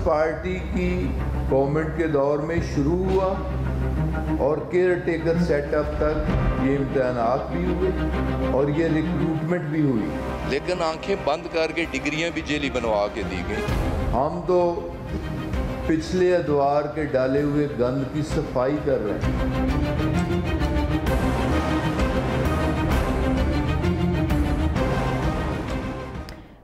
Party की government के दौर में शुरू हुआ और केयर टेकर सेटअप तक ये इम्तहानात भी हुए और ये रिक्रूटमेंट भी हुई, लेकिन आंखें बंद करके डिग्रियां भी जेली बनवा के दी गई। हम तो पिछले अदवार के डाले हुए गंद की सफाई कर रहे हैं।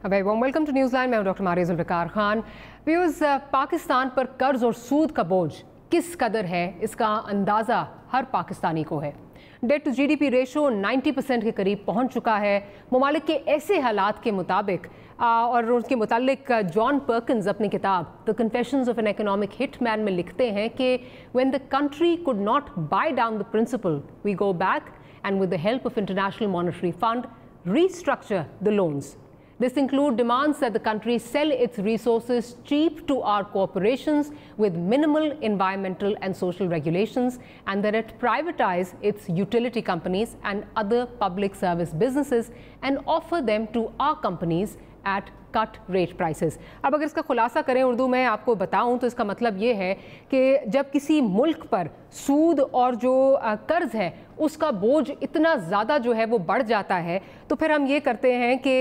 Very warm welcome to Newsland. मैं हूं डॉक्टर मारिया जुल्फ़िकार खान। व्यूअर्स, पाकिस्तान पर कर्ज और सूद का बोझ किस कदर है, इसका अंदाज़ा हर पाकिस्तानी को है। डेट टू जीडीपी रेशो 90% के करीब पहुंच चुका है। ममालिक के ऐसे हालात के मुताबिक और उसके मुतालिक जॉन पर्किंस अपनी किताब the confessions of an economic hitman में लिखते हैं कि when the country could not buy down the principal we go back and with the help of International Monetary Fund restructure the loans. This includes demands that the country sell its resources cheap to our corporations with minimal environmental and social regulations, and that it privatize its utility companies and other public service businesses and offer them to our companies at cut rate prices. अब अगर इसका खुलासा करें उर्दू में आपको बताऊं तो इसका मतलब ये है कि जब किसी मुल्क पर सूद और जो कर्ज है उसका बोझ इतना ज़्यादा जो है वो बढ़ जाता है तो फिर हम ये करते हैं कि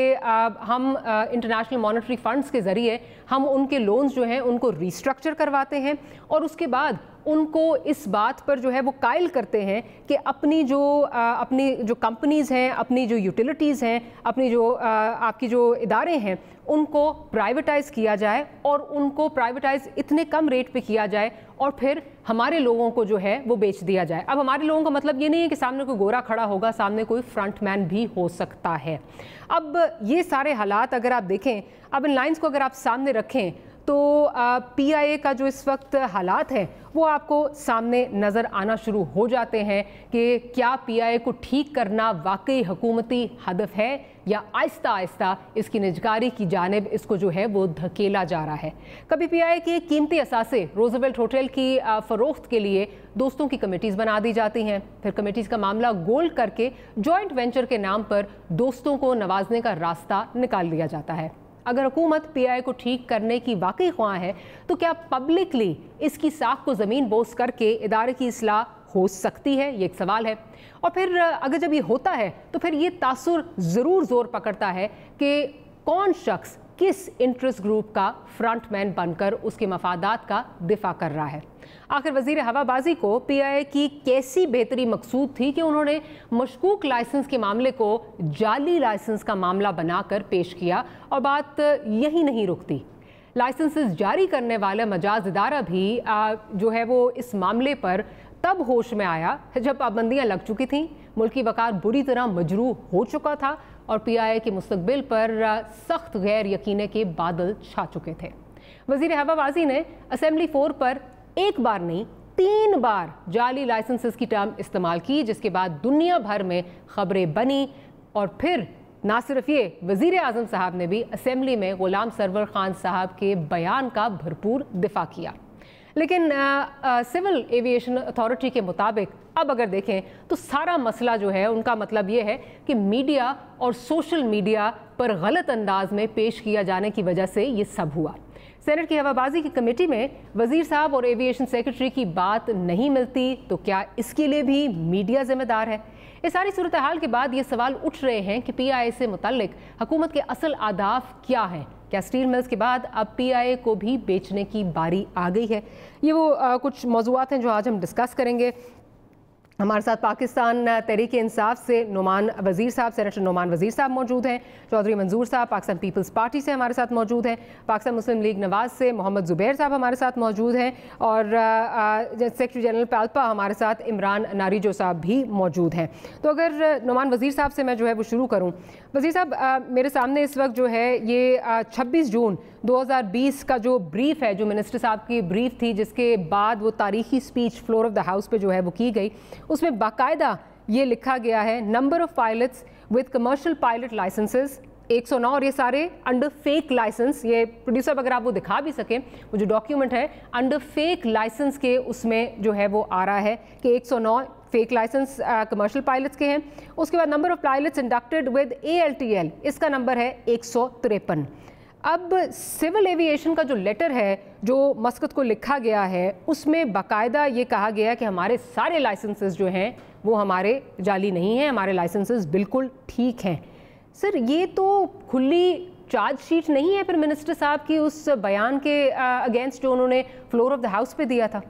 हम इंटरनेशनल मॉनेटरी फंड्स के ज़रिए हम उनके लोन्स जो हैं उनको रीस्ट्रक्चर करवाते हैं और उसके बाद उनको इस बात पर जो है वो कायल करते हैं कि अपनी जो कंपनीज़ हैं, अपनी जो यूटिलिटीज़ हैं, अपनी जो आपकी जो इदारे हैं उनको प्राइवेटाइज़ किया जाए और उनको प्राइवेटाइज़ इतने कम रेट पे किया जाए और फिर हमारे लोगों को जो है वो बेच दिया जाए. अब हमारे लोगों का मतलब ये नहीं है कि सामने कोई गोरा खड़ा होगा, सामने कोई फ्रंटमैन भी हो सकता है. अब ये सारे हालात अगर आप देखें, अब इन लाइंस को अगर आप सामने रखें तो पीआईए का जो इस वक्त हालात हैं वो आपको सामने नज़र आना शुरू हो जाते हैं कि क्या पीआईए को ठीक करना वाकई हुकूमती हदफ है या आहिस्ता आहिस्ता इसकी निजकारी की जानिब इसको जो है वो धकेला जा रहा है. कभी पीआईए के कीमती असासे रोजवेल्ट होटल की फ़रोख्त के लिए दोस्तों की कमेटीज़ बना दी जाती हैं, फिर कमेटीज़ का मामला गोल करके जॉइंट वेंचर के नाम पर दोस्तों को नवाजने का रास्ता निकाल लिया जाता है. अगर हुकूमत पीआईए को ठीक करने की वाकई ख्वाह है तो क्या पब्लिकली इसकी साख को ज़मीन बोस करके इदारे की इस्लाह हो सकती है, ये एक सवाल है. और फिर अगर जब ये होता है तो फिर ये तासुर ज़रूर ज़ोर पकड़ता है कि कौन शख्स किस इंटरेस्ट ग्रुप का फ्रंटमैन बनकर उसके मफादात का दिफा कर रहा है. आखिर वज़ीर हवाबाजी को पीआईए की कैसी बेहतरी मकसूद थी कि उन्होंने मशकूक लाइसेंस के मामले को जाली लाइसेंस का मामला बनाकर पेश किया. और बात यही नहीं रुकती, लाइसेंसेस जारी करने वाला मजाज इदारा भी जो है वो इस मामले पर तब होश में आया जब पाबंदियाँ लग चुकी थीं, मुल्की वक़ार बुरी तरह मजरूह हो चुका था और पीआईए के मुस्तकबिल पर सख्त गैर यकीने के बादल छा चुके थे. वज़ीर हवाबाजी ने असेंबली 4 पर एक बार नहीं 3 बार जाली लाइसेंसेस की टर्म इस्तेमाल की, जिसके बाद दुनिया भर में खबरें बनी. और फिर ना सिर्फ ये, वज़ीर आज़म साहब ने भी असेंबली में गुलाम सरवर खान साहब के बयान का भरपूर दिफा किया. लेकिन सिविल एविएशन अथॉरिटी के मुताबिक अब अगर देखें तो सारा मसला जो है उनका मतलब ये है कि मीडिया और सोशल मीडिया पर गलत अंदाज में पेश किया जाने की वजह से ये सब हुआ. सेनेट की हवाबाजी की कमेटी में वज़ीर साहब और एविएशन सेक्रेटरी की बात नहीं मिलती तो क्या इसके लिए भी मीडिया जिम्मेदार है? इस सारी सूरत हाल के बाद ये सवाल उठ रहे हैं कि पीआईए से मुतल्लिक हुकूमत के असल अहदाफ क्या हैं? क्या स्टील मिल्स के बाद अब पीआईए को भी बेचने की बारी आ गई है? ये वो कुछ मौज़ूआत हैं जो आज हम डिस्कस करेंगे. हमारे साथ पाकिस्तान तहरीक इंसाफ से नोमान वज़ीर साहब, सेनेटर नोमान वज़ीर साहब मौजूद हैं. चौधरी मंजूर साहब पाकिस्तान पीपल्स पार्टी से हमारे साथ मौजूद हैं. पाकिस्तान मुस्लिम लीग नवाज से मोहम्मद ज़ुबैर साहब हमारे साथ मौजूद हैं. और सेक्रेटरी जनरल पाल्पा हमारे साथ इमरान नारिजो साहब भी मौजूद हैं. तो अगर नोमान वज़ीर साहब से मैं जो है वो शुरू करूँ. वज़ीर साहब, मेरे सामने इस वक्त जो है ये 26 जून 2020 का जो ब्रीफ है, जो मिनिस्टर साहब की ब्रीफ थी जिसके बाद वो तारीखी speech floor of the house पे जो है वो की गई, उसमें बाकायदा ये लिखा गया है number of pilots with commercial pilot licences 109 और ये सारे अंडर फेक लाइसेंस. ये प्रोड्यूसर अगर आप वो दिखा भी सकें, वो जो डॉक्यूमेंट है अंडर फेक लाइसेंस के उसमें जो है वो आ रहा है कि 109 फेक लाइसेंस कमर्शियल पायलट्स के हैं. उसके बाद number of pilots inducted with ALTL, इसका नंबर है 153. अब सिविल एविएशन का जो लेटर है जो मस्कत को लिखा गया है उसमें बाकायदा ये कहा गया है कि हमारे सारे लाइसेंसेस जो हैं वो हमारे जाली नहीं हैं, हमारे लाइसेंसेस बिल्कुल ठीक हैं। सर ये तो खुली चार्जशीट नहीं है फिर मिनिस्टर साहब की उस बयान के अगेंस्ट जो उन्होंने फ्लोर ऑफ द हाउस पे दिया था?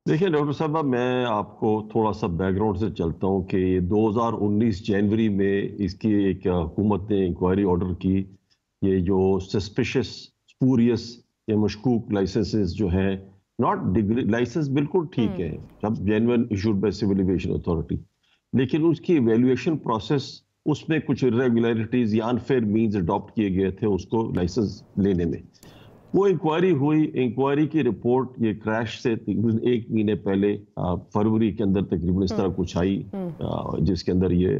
देखिए डॉक्टर साहब, मैं आपको थोड़ा सा बैकग्राउंड से चलता हूँ कि 2019 जनवरी में इसकी एक हुकूमत ने इंक्वायरी ऑर्डर की। ये जो सस्पिशियस, स्पूरियस या मशकूक लाइसेंसेस जो हैं, नॉट डिग्री लाइसेंस बिल्कुल ठीक है, सब genuine issued by Civil Aviation Authority, लेकिन उसकी इवैल्यूएशन प्रोसेस, उसमें कुछ इरेगुलरिटीज या अनफेयर मीन्स अडॉप्ट किए गए थे उसको लाइसेंस लेने में। वो इंक्वायरी हुई, इंक्वायरी की रिपोर्ट ये क्रैश से तकरीबन 1 महीने पहले फरवरी के अंदर तकरीबन इस तरह कुछ आई, जिसके अंदर ये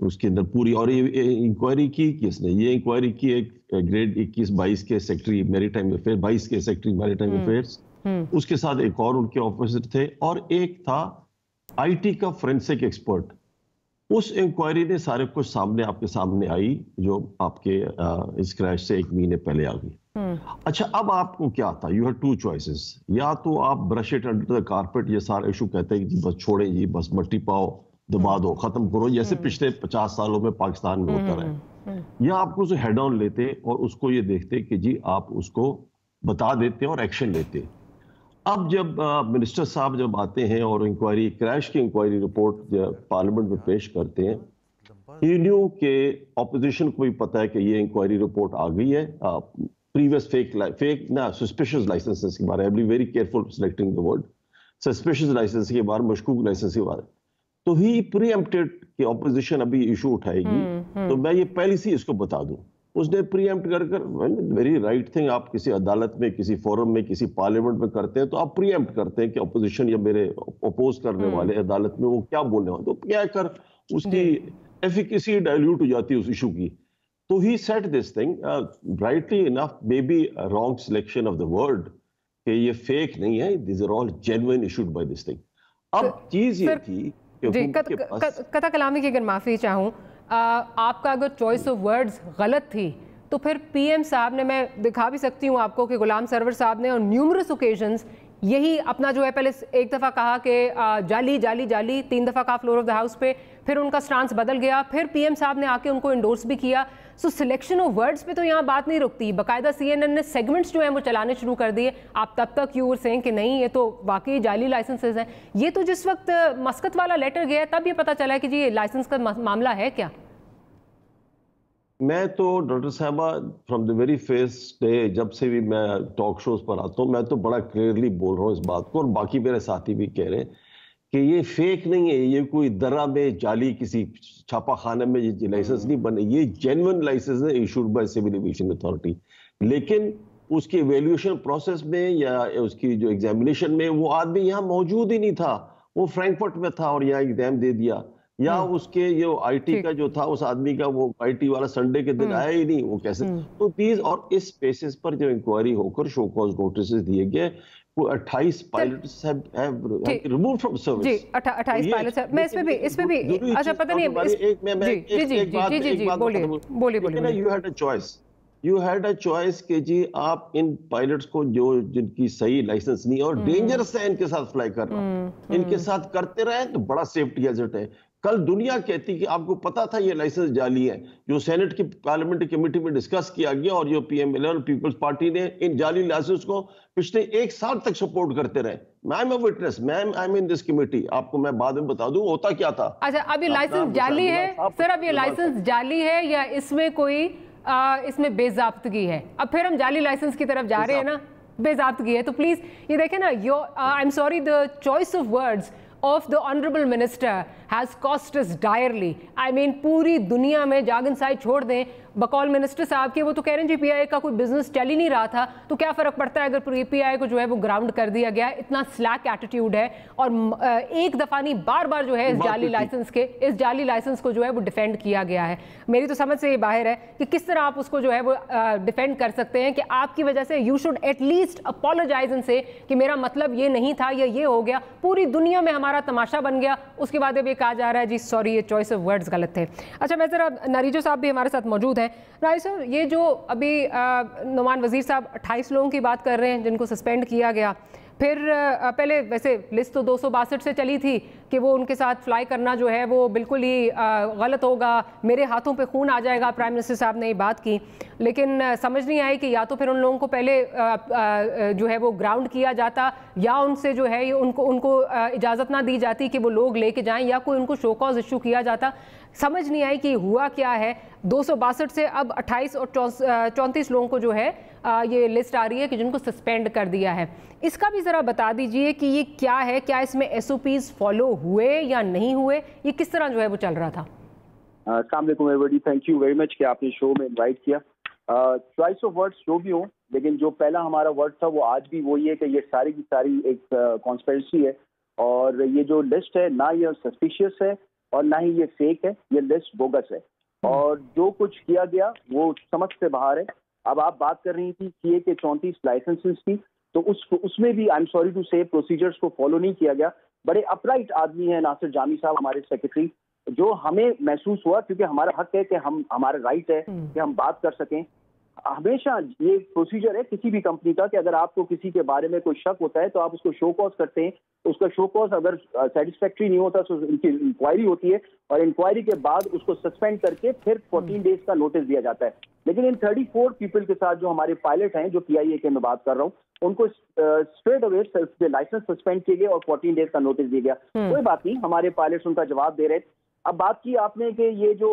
उसके अंदर पूरी, और ये इंक्वायरी की किसने? ये इंक्वायरी की एक ग्रेड 21-22 के सेक्रेटरी मैरीटाइम अफेयर, 22 के सेक्रेटरी मैरीटाइम अफेयर्स, उसके साथ एक और उनके ऑफिसर थे, और एक था IT का फोरेंसिक एक्सपर्ट। उस इंक्वायरी ने सारे कुछ सामने आपके सामने आई जो आपके इस क्रैश से 1 महीने पहले आ गई। अच्छा, अब आपको क्या था? You have 2 choices. या तो आप brush it under the carpet, ये सारा इशू कहते हैं कि बस छोड़ें जी, बस मट्टी पाओ, दबा दो, खत्म करो, जैसे पिछले 50 सालों में पाकिस्तान में होता रहा। या आपको उसे हेड ऑन लेते और उसको ये देखते कि जी आप उसको बता देते और एक्शन लेते। अब जब मिनिस्टर साहब जब आते हैं और इंक्वायरी, क्रैश की इंक्वायरी रिपोर्ट पार्लियामेंट में पेश करते हैं, ही न्यू के ऑपोजिशन को भी पता है कि ये इंक्वायरी रिपोर्ट आ गई है प्रीवियस फेक ना सस्पिशियस लाइसेंसेस के बारे में। Be very careful selecting the word, suspicious licence के बारे में, मशकूक लाइसेंस के बारे में। तो ही प्रीएम्प्टेड कि ऑपोजिशन अभी इशू उठाएगी, तो मैं ये पहले से इसको बता दूं। उसने प्रीएम्प्ट कर वेरी राइट थिंग, आप किसी अदालत में, किसी फोरम में, किसी पार्लियामेंट में करते हैं तो आप प्रीएम्प्ट करते हैं कि ऑपोजिशन या मेरे अपोज करने वाले अदालत में वो क्या बोलने वाले, तो क्या कर उसकी एफिकेसी डाइल्यूट हो जाती है उस इशू की। तो he said this thing rightly enough, may be wrong selection of the word, कि ये फेक नहीं है, this are all genuine issued by this thing. अब चीज ये थी जी, कथा कलामी की अगर माफी चाहूं, आपका अगर चॉइस ऑफ वर्ड्स गलत थी तो फिर पीएम साहब ने, मैं दिखा भी सकती हूँ आपको कि गुलाम सरवर साहब ने ऑन न्यूमरस ओकेजन्स यही अपना जो है, पहले एक दफ़ा कहा कि जाली जाली जाली, 3 दफ़ा कहा फ्लोर ऑफ द हाउस पे, फिर उनका स्टांस बदल गया, फिर पीएम साहब ने आके उनको इंडोर्स भी किया। सो सिलेक्शन ऑफ वर्ड्स पे तो यहाँ बात नहीं रुकती, बाकायदा CNN ने सेगमेंट्स जो हैं वो चलाने शुरू कर दिए। आप तब तक यू वर सेइंग कि नहीं ये तो वाकई जाली लाइसेंसेज हैं। ये तो जिस वक्त मस्कत वाला लेटर गया तब ये पता चला कि जी ये लाइसेंस का मामला है क्या। मैं तो डॉक्टर साहबा from the very first day, जब से भी मैं टॉक शोज पर आता हूँ, मैं तो बड़ा क्लियरली बोल रहा हूँ इस बात को, और बाकी मेरे साथी भी कह रहे हैं कि ये फेक नहीं है, ये कोई दर्रा में जाली किसी छापा खाने में ये लाइसेंस नहीं बने, ये जेन्युइन लाइसेंस है issued by Civil Aviation Authority. लेकिन उसकी इवैल्यूएशन प्रोसेस में या उसकी जो एग्जामिनेशन में वो आदमी यहाँ मौजूद ही नहीं था, वो फ्रैंकफर्ट में था और यहाँ एग्जाम दे दिया, या उसके जो IT का जो था उस आदमी का, वो IT वाला संडे के दिन आया ही नहीं, वो कैसे? तो प्लीज, और इस बेसिस पर जो इंक्वायरी होकर शो कॉज नोटिस दिए गए, वो 28 pilots have removed from service. जी, 28 पायलट्स है। मैं इस पे भी अच्छा पता नहीं, बोलिए। यू हैड अ चॉइस कि जी आप इन पायलट्स को जो जिनकी सही लाइसेंस नहीं और डेंजरस है इनके साथ फ्लाई करना, इनके साथ करते रहे तो बड़ा सेफ्टी हैजर्ड है। कल दुनिया कहती कि आपको पता था ये लाइसेंस जाली है, जो सेनेट की पार्लियामेंट्री कमेटी में डिस्कस किया गया, और जो PML और पीपल्स पार्टी ने इन जाली लाइसेंस को पिछले 1 साल तक सपोर्ट करते रहे। मैं am a witness, I am in this committee, आपको मैं बाद में बता दूं होता क्या था। अच्छा, अब ये लाइसेंस जाली है सर, अब ये लाइसेंस जाली है या इसमें कोई इसमें बेजाब्तगी है? अब फिर हम जाली लाइसेंस की तरफ जा रहे हैं ना, बेजाब्तगी है। तो प्लीज ये देखें ना, आई am sorry, the choice of words of the honorable minister has cost us direly. I mean, पूरी दुनिया में जागन साई छोड़ दें, बकौल मिनिस्टर साहब के वो तो कह रहे हैं जी PI का कोई बिजनेस चल ही नहीं रहा था, तो क्या फ़र्क पड़ता है अगर PI को जो है वो ग्राउंड कर दिया गया। इतना स्लैक एटीट्यूड है, और एक दफ़ा नहीं बार बार जो है इस जाली लाइसेंस को जो है वो डिफेंड किया गया है। मेरी तो समझ से ये बाहर है कि किस तरह आप उसको जो है वो डिफेंड कर सकते हैं कि आपकी वजह से यू शुड एटलीस्ट अपोलोजाइज इनसे कि मेरा मतलब ये नहीं था या ये हो गया, पूरी दुनिया में हमारा तमाशा बन गया। उसके बाद अब ये कहा जा रहा है जी सॉरी ये चॉइस ऑफ वर्ड्स गलत थे। अच्छा, मैं ज़रा नरीजो साहब भी हमारे साथ मौजूद हैं, हैं। राय साहब, ये जो अभी नुमान वजीर साहब 28 लोगों की बात कर रहे हैं जिनको सस्पेंड किया गया, फिर पहले वैसे लिस्ट तो 262 से चली थी कि वो उनके साथ फ्लाई करना जो है वो बिल्कुल ही गलत होगा, मेरे हाथों पे खून आ जाएगा, प्राइम मिनिस्टर साहब ने ये बात की। लेकिन समझ नहीं आई कि या तो फिर उन लोगों को पहले जो है वो ग्राउंड किया जाता, या उनसे जो है उनको इजाज़त ना दी जाती कि वो लोग लेके जाएं, या कोई उनको शो कॉज इशू किया जाता। समझ नहीं आई कि हुआ क्या है। 262 से अब 28 और 34 लोगों को जो है ये लिस्ट आ रही है कि जिनको सस्पेंड कर दिया है। इसका भी ज़रा बता दीजिए कि ये क्या है, क्या इसमें SOPs फॉलो हुए या नहीं हुए, ये किस तरह जो है वो चल रहा था? अस्सलाम वालेकुम everybody, thank you very much कि आपने शो में इनवाइट किया। चॉइस ऑफ वर्ड्स जो भी हो, लेकिन जो पहला हमारा वर्ड था वो आज भी वही है कि ये सारी की सारी एक कॉन्स्पिरेसी है, और ये जो लिस्ट है ना ये सस्पिशियस है और ना ही ये फेक है, ये लिस्ट बोगस है, और जो कुछ किया गया वो समझ से बाहर है। अब आप बात कर रही थी सीए के 34 लाइसेंसेस की, तो उसमें भी आई एम सॉरी टू से प्रोसीजर्स को फॉलो नहीं किया गया। बड़े अपराइट आदमी है नासिर जामी साहब, हमारे सेक्रेटरी, जो हमें महसूस हुआ, क्योंकि हमारा हक है कि हमारा राइट है कि हम बात कर सकें। हमेशा ये प्रोसीजर है किसी भी कंपनी का कि अगर आपको किसी के बारे में कोई शक होता है तो आप उसको शो कॉज करते हैं, उसका शो कॉज अगर सेटिस्फैक्ट्री नहीं होता तो उनकी इंक्वायरी होती है, और इंक्वायरी के बाद उसको सस्पेंड करके फिर 14 डेज का नोटिस दिया जाता है। लेकिन इन 34 पीपल के साथ जो हमारे पायलट हैं, जो PIA के मैं बात कर रहा हूँ, उनको स्ट्रेट अवे लाइसेंस सस्पेंड किए गए और 14 डेज का नोटिस दिया गया। कोई बात नहीं, हमारे पायलट्स उनका जवाब दे रहे। अब बात की आपने कि ये जो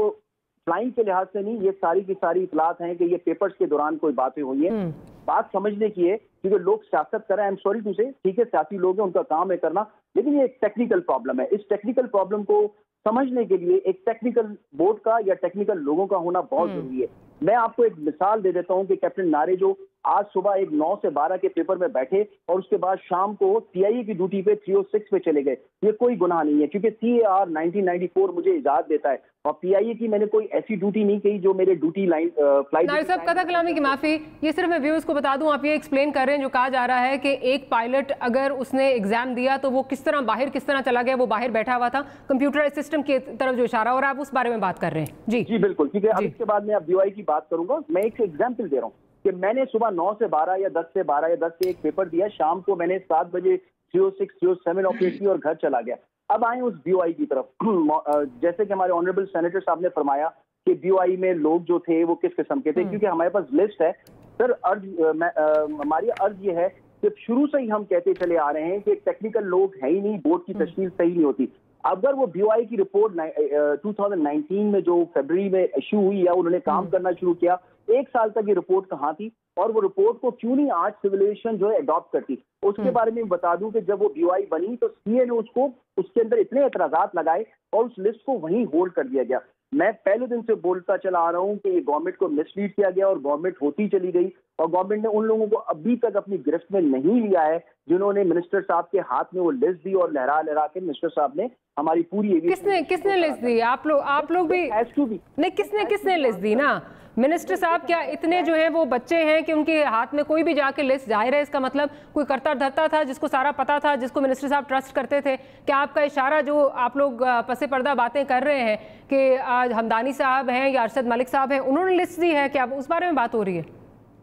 फ्लाइंग के लिहाज से नहीं, ये सारी की सारी इतलात हैं कि ये पेपर्स के दौरान कोई बातें हुई है। बात समझने की है, क्योंकि लोग सियासत कर रहे हैं, आई एम सॉरी टू से, ठीक है सियासी लोग हैं, उनका काम है करना, लेकिन ये एक टेक्निकल प्रॉब्लम है। इस टेक्निकल प्रॉब्लम को समझने के लिए एक टेक्निकल बोर्ड का या टेक्निकल लोगों का होना बहुत जरूरी है। मैं आपको एक मिसाल दे देता हूं कि कैप्टन नारे जो आज सुबह एक 9 से 12 के पेपर में बैठे और उसके बाद शाम को PIA की ड्यूटी पे 306 पे चले गए, ये कोई गुनाह नहीं है, क्योंकि CAR 1994 मुझे इजाजत देता है, और PIA की मैंने कोई ऐसी ड्यूटी नहीं की जो मेरे ड्यूटी लाइन फ्लाइट। नारे साहब, कथा कलामी की माफी, ये सिर्फ मैं व्यूअर्स को बता दूं, आप ये एक्सप्लेन कर रहे हैं जो कहा जा रहा है कि एक पायलट अगर उसने एग्जाम दिया तो वो किस तरह चला गया, वो बाहर बैठा हुआ था, कंप्यूटर सिस्टम की तरफ जो इशारा, और आप उस बारे में बात कर रहे हैं। जी बिल्कुल, क्योंकि अब इसके बाद मैं BOI की बात करूंगा। मैं एक एग्जाम्पल दे रहा हूँ कि मैंने सुबह 9 से 12 या 10 से 12 या 10 से एक पेपर दिया, शाम को मैंने 7 बजे 06, 07 ऑपरेट की और घर चला गया। अब आए उस BOI की तरफ। जैसे कि हमारे ऑनरेबल सेनेटर साहब ने फरमाया कि BOI में लोग जो थे वो किस किस्म के थे, क्योंकि हमारे पास लिस्ट है। सर हमारी अर्ज ये है कि शुरू से ही हम कहते चले आ रहे हैं कि टेक्निकल लोग है ही नहीं, बोर्ड की तशकील सही नहीं होती। अगर वो BOI की रिपोर्ट 2019 में जो फरवरी में इशू हुई या उन्होंने काम करना शुरू किया, 1 साल तक ये रिपोर्ट कहाँ थी, और वो रिपोर्ट को क्यों नहीं आज सिविलाइजेशन जो है अडॉप्ट करती। उसके बारे में बता दूं कि जब वो BOI बनी तो CA ने उसके अंदर इतने एतराजात लगाए और उस लिस्ट को वहीं होल्ड कर दिया गया। मैं पहले दिन से बोलता चला आ रहा हूं कि ये गवर्नमेंट को मिसलीड किया गया और गवर्नमेंट होती चली गई, और गवर्नमेंट ने उन लोगों को अभी तक अपनी गिरफ्त में नहीं लिया है जिन्होंने मिनिस्टर साहब के हाथ में वो लिस्ट दी, और लहरा लहरा के मिनिस्टर साहब ने हमारी पूरी किसने लिस्ट दी? आप लोग भी नहीं, किसने लिस्ट दी ना? मिनिस्टर साहब क्या इतने जो है वो बच्चे हैं कि उनके हाथ में कोई भी जाके लिस्ट, जाहिर है इसका मतलब कोई करता धरता था जिसको सारा पता था, जिसको मिनिस्टर साहब ट्रस्ट करते थे। क्या आपका इशारा जो आप लोग पसे पर्दा बातें कर रहे हैं कि आज हमदानी साहब हैं या अरशद मलिक साहब हैं, उन्होंने लिस्ट दी है, क्या उस बारे में बात हो रही है?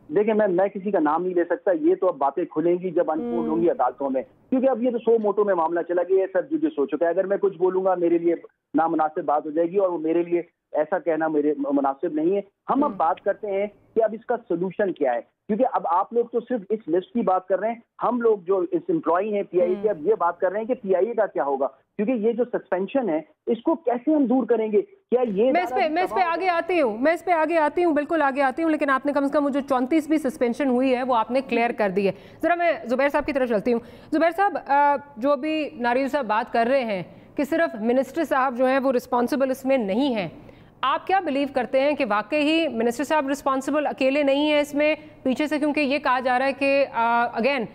देखिए मैं किसी का नाम नहीं ले सकता, ये तो अब बातें खुलेंगी जब अनफोल्ड होंगी अदालतों में, क्योंकि अब ये तो 100 मोटो में मामला चला गया है, सब जुडिस हो चुका है। अगर मैं कुछ बोलूंगा मेरे लिए नामुनासिब बात हो जाएगी, और वो मेरे लिए ऐसा कहना मेरे मुनासिब नहीं है। हम अब बात करते हैं कि अब इसका सोल्यूशन क्या है, क्योंकि अब आप लोग तो सिर्फ इस लिस्ट की बात कर रहे हैं, हम लोग जो इस एम्प्लॉई हैं PIA के, अब ये बात कर रहे हैं कि PIA का क्या होगा, क्योंकि ये जो सस्पेंशन है इसको कैसे हम दूर करेंगे? क्या ये मैं इस पे आगे आती हूँ, बिल्कुल आगे आती हूँ, लेकिन आपने कम से कम जो 34 भी सस्पेंशन हुई है वो आपने क्लियर कर दी है। जरा मैं जुबैर साहब की तरफ चलती हूँ। जुबैर साहब, जो भी नारियल साहब बात कर रहे हैं कि सिर्फ मिनिस्टर साहब जो हैं वो रिस्पॉन्सिबल इसमें नहीं हैं, आप क्या बिलीव करते हैं कि वाकई ही मिनिस्टर साहब रिस्पॉन्सिबल अकेले नहीं है इसमें पीछे से? क्योंकि ये कहा जा रहा है कि अगेन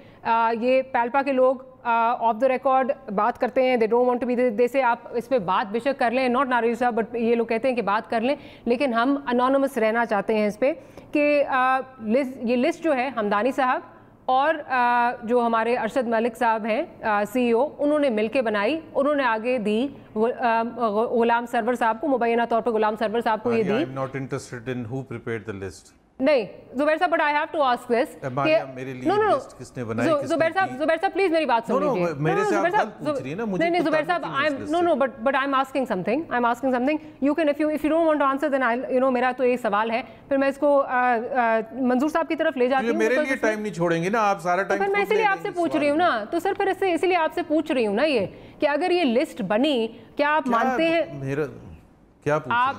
ये पैल्पा के लोग ऑफ द रिकॉर्ड बात करते हैं, they don't want to be they say, आप इस पे बात बेशक कर लें, नॉट नारियल साहब, बट ये लोग कहते हैं कि बात कर लें, लेकिन हम अनोनिमस रहना चाहते हैं इस पे कि ये लिस्ट जो है हमदानी साहब और जो हमारे अरशद मलिक साहब हैं CEO, उन्होंने मिलके बनाई, उन्होंने आगे दी गुलाम सरवर साहब को, मुबैना तौर पर गुलाम सरवर साहब को ये दी। I'm not interested in who prepared the list. नहीं जुबैर साहब, but I have to ask this मेरे लिए लिस्ट किसने बनाई, जुबैर साहब प्लीज मेरी बात सुन लीजिए। मेरे से आप गलत पूछ रही है ना, मुझे नहीं जुबैर साहब, I am but I am asking something you can, if you don't want to answer then I मेरा तो एक सवाल है, फिर मैं इसको मंजूर साहब की तरफ ले जाती हूं। मेरे लिए टाइम नहीं छोड़ेंगे ना आप, सारा टाइम मैं इसीलिए आपसे पूछ रही हूँ ना, तो सर फिर इसीलिए आपसे पूछ रही हूँ ना ये कि अगर ये लिस्ट बनी, क्या आप मानते हैं, मेरा क्या पूछ आप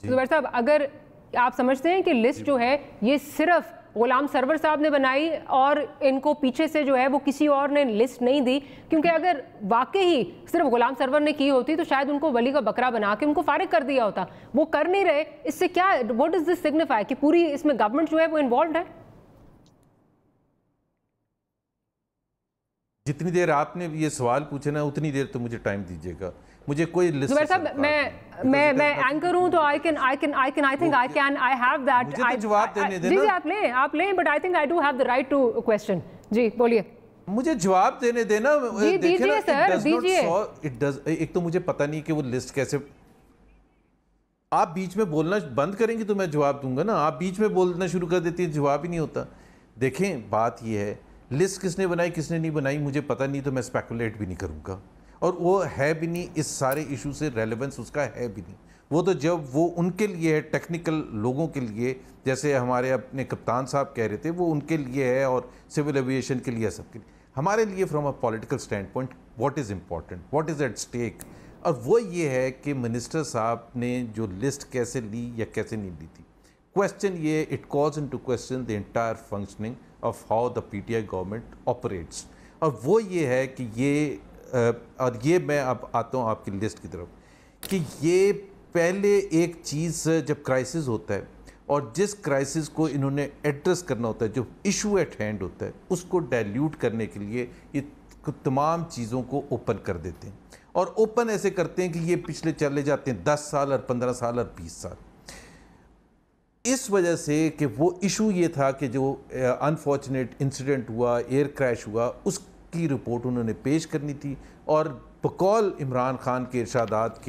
जुबैर साहब, अगर आप समझते हैं कि लिस्ट जो है ये सिर्फ गुलाम सरवर साहब ने बनाई और इनको पीछे से जो है वो किसी और ने लिस्ट नहीं दी? क्योंकि अगर वाकई ही सिर्फ गुलाम सरवर ने की होती तो शायद उनको वली का बकरा बना के उनको फारिग कर दिया होता। वो कर नहीं रहे, इससे क्या, व्हाट डज दिस सिग्निफाई कि पूरी इसमें गवर्नमेंट जो है वो इन्वॉल्व है? जितनी देर आपने ये सवाल पूछे ना, उतनी देर तो मुझे टाइम दीजिएगा। मुझे कोई लिस्ट, जुबैर साहब, मैं एंकर हूं तो आई हैव दैट। मुझे तो जवाब देने देना। जी आप लें, but I think I do have the right to question. जी बोलिए। मुझे जवाब देने देना। जी दीजिए सर, दीजिए। एक तो मुझे पता नहीं कि वो लिस्ट कैसे, आप बीच में बोलना बंद करेंगे तो मैं जवाब दूंगा ना, आप बीच में बोलना शुरू कर देती है, जवाब ही नहीं होता। देखें बात ये है, लिस्ट किसने बनाई किसने नहीं बनाई मुझे पता नहीं, तो मैं स्पेकुलेट भी नहीं करूंगा, और वो है भी नहीं, इस सारे इशू से रेलेवेंस उसका है भी नहीं। वो तो जब वो उनके लिए है, टेक्निकल लोगों के लिए, जैसे हमारे अपने कप्तान साहब कह रहे थे, वो उनके लिए है और सिविल एविएशन के लिए, सबके लिए। हमारे लिए from a political standpoint what is important, what is at stake, और वो ये है कि मिनिस्टर साहब ने जो लिस्ट कैसे ली या कैसे नहीं ली थी। क्वेश्चन ये, it calls into question the entire functioning of how the PTI government operates, और वो ये है कि ये और ये मैं अब आता हूँ आपकी लिस्ट की तरफ, कि ये पहले एक चीज़ जब क्राइसिस होता है और जिस क्राइसिस को इन्होंने एड्रेस करना होता है, जो इशू एट हैंड होता है, उसको डाइल्यूट करने के लिए ये तमाम चीज़ों को ओपन कर देते हैं, और ओपन ऐसे करते हैं कि ये पिछले चले जाते हैं 10 साल और 15 साल और 20 साल। इस वजह से कि वो इशू ये था कि जो अनफॉर्चुनेट इंसिडेंट हुआ, एयर क्रैश हुआ, उसकी रिपोर्ट उन्होंने पेश करनी थी, और बकौल इमरान खान के इरशादात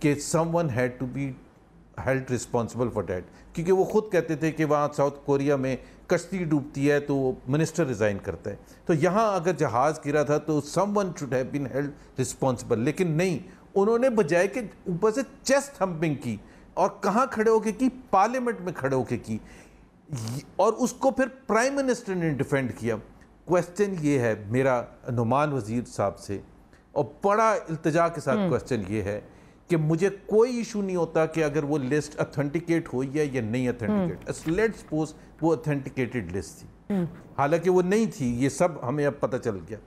के someone had to be held responsible for that, क्योंकि वो खुद कहते थे कि वहाँ साउथ कोरिया में कश्ती डूबती है तो मिनिस्टर रिज़ाइन करता है, तो यहाँ अगर जहाज़ गिरा था तो someone should have been held responsible. लेकिन नहीं, उन्होंने बजाय के ऊपर से चेस्ट थम्पिंग की, और कहाँ खड़े होके की, पार्लियामेंट में खड़े होके की, और उसको फिर प्राइम मिनिस्टर ने डिफेंड किया। क्वेश्चन ये है मेरा नुमान वजीर साहब से, और बड़ा इल्तिजा के साथ क्वेश्चन ये है कि मुझे कोई इशू नहीं होता कि अगर वो लिस्ट ऑथेंटिकेट हुई है या नहीं ऑथेंटिकेट, लेट्स सपोज वो ऑथेंटिकेटेड लिस्ट थी, हालांकि वो नहीं थी, ये सब हमें अब पता चल गया।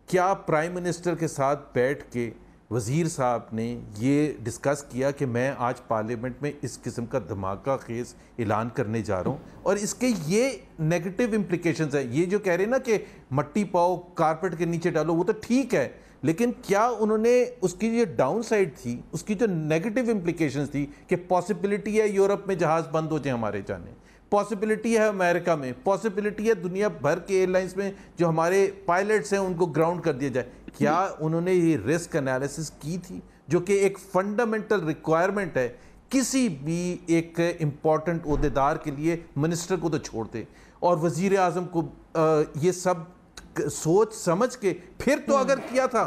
क्या प्राइम मिनिस्टर के साथ बैठ के वज़ीर साहब ने ये डिस्कस किया कि मैं आज पार्लियामेंट में इस किस्म का धमाका खेज ऐलान करने जा रहा हूँ, और इसके ये नेगेटिव इम्प्लिकेशंस है? ये जो कह रहे हैं ना कि मट्टी पाओ कारपेट के नीचे डालो, वो तो ठीक है, लेकिन क्या उन्होंने उसकी जो डाउन साइड थी, उसकी जो नेगेटिव इम्प्लिकेशंस थी कि पॉसिबिलिटी है यूरोप में जहाज़ बंद हो जाए हमारे जाने, पॉसिबिलिटी है अमेरिका में, पॉसिबिलिटी है दुनिया भर के एयरलाइंस में जो हमारे पायलट्स हैं उनको ग्राउंड कर दिया जाए, क्या उन्होंने ये रिस्क एनालिसिस की थी, जो कि एक फंडामेंटल रिक्वायरमेंट है किसी भी एक इम्पॉर्टेंट ओहदेदार के लिए? मिनिस्टर को तो छोड़ते, और वज़ीर आज़म को ये सब सोच समझ के फिर तो अगर किया था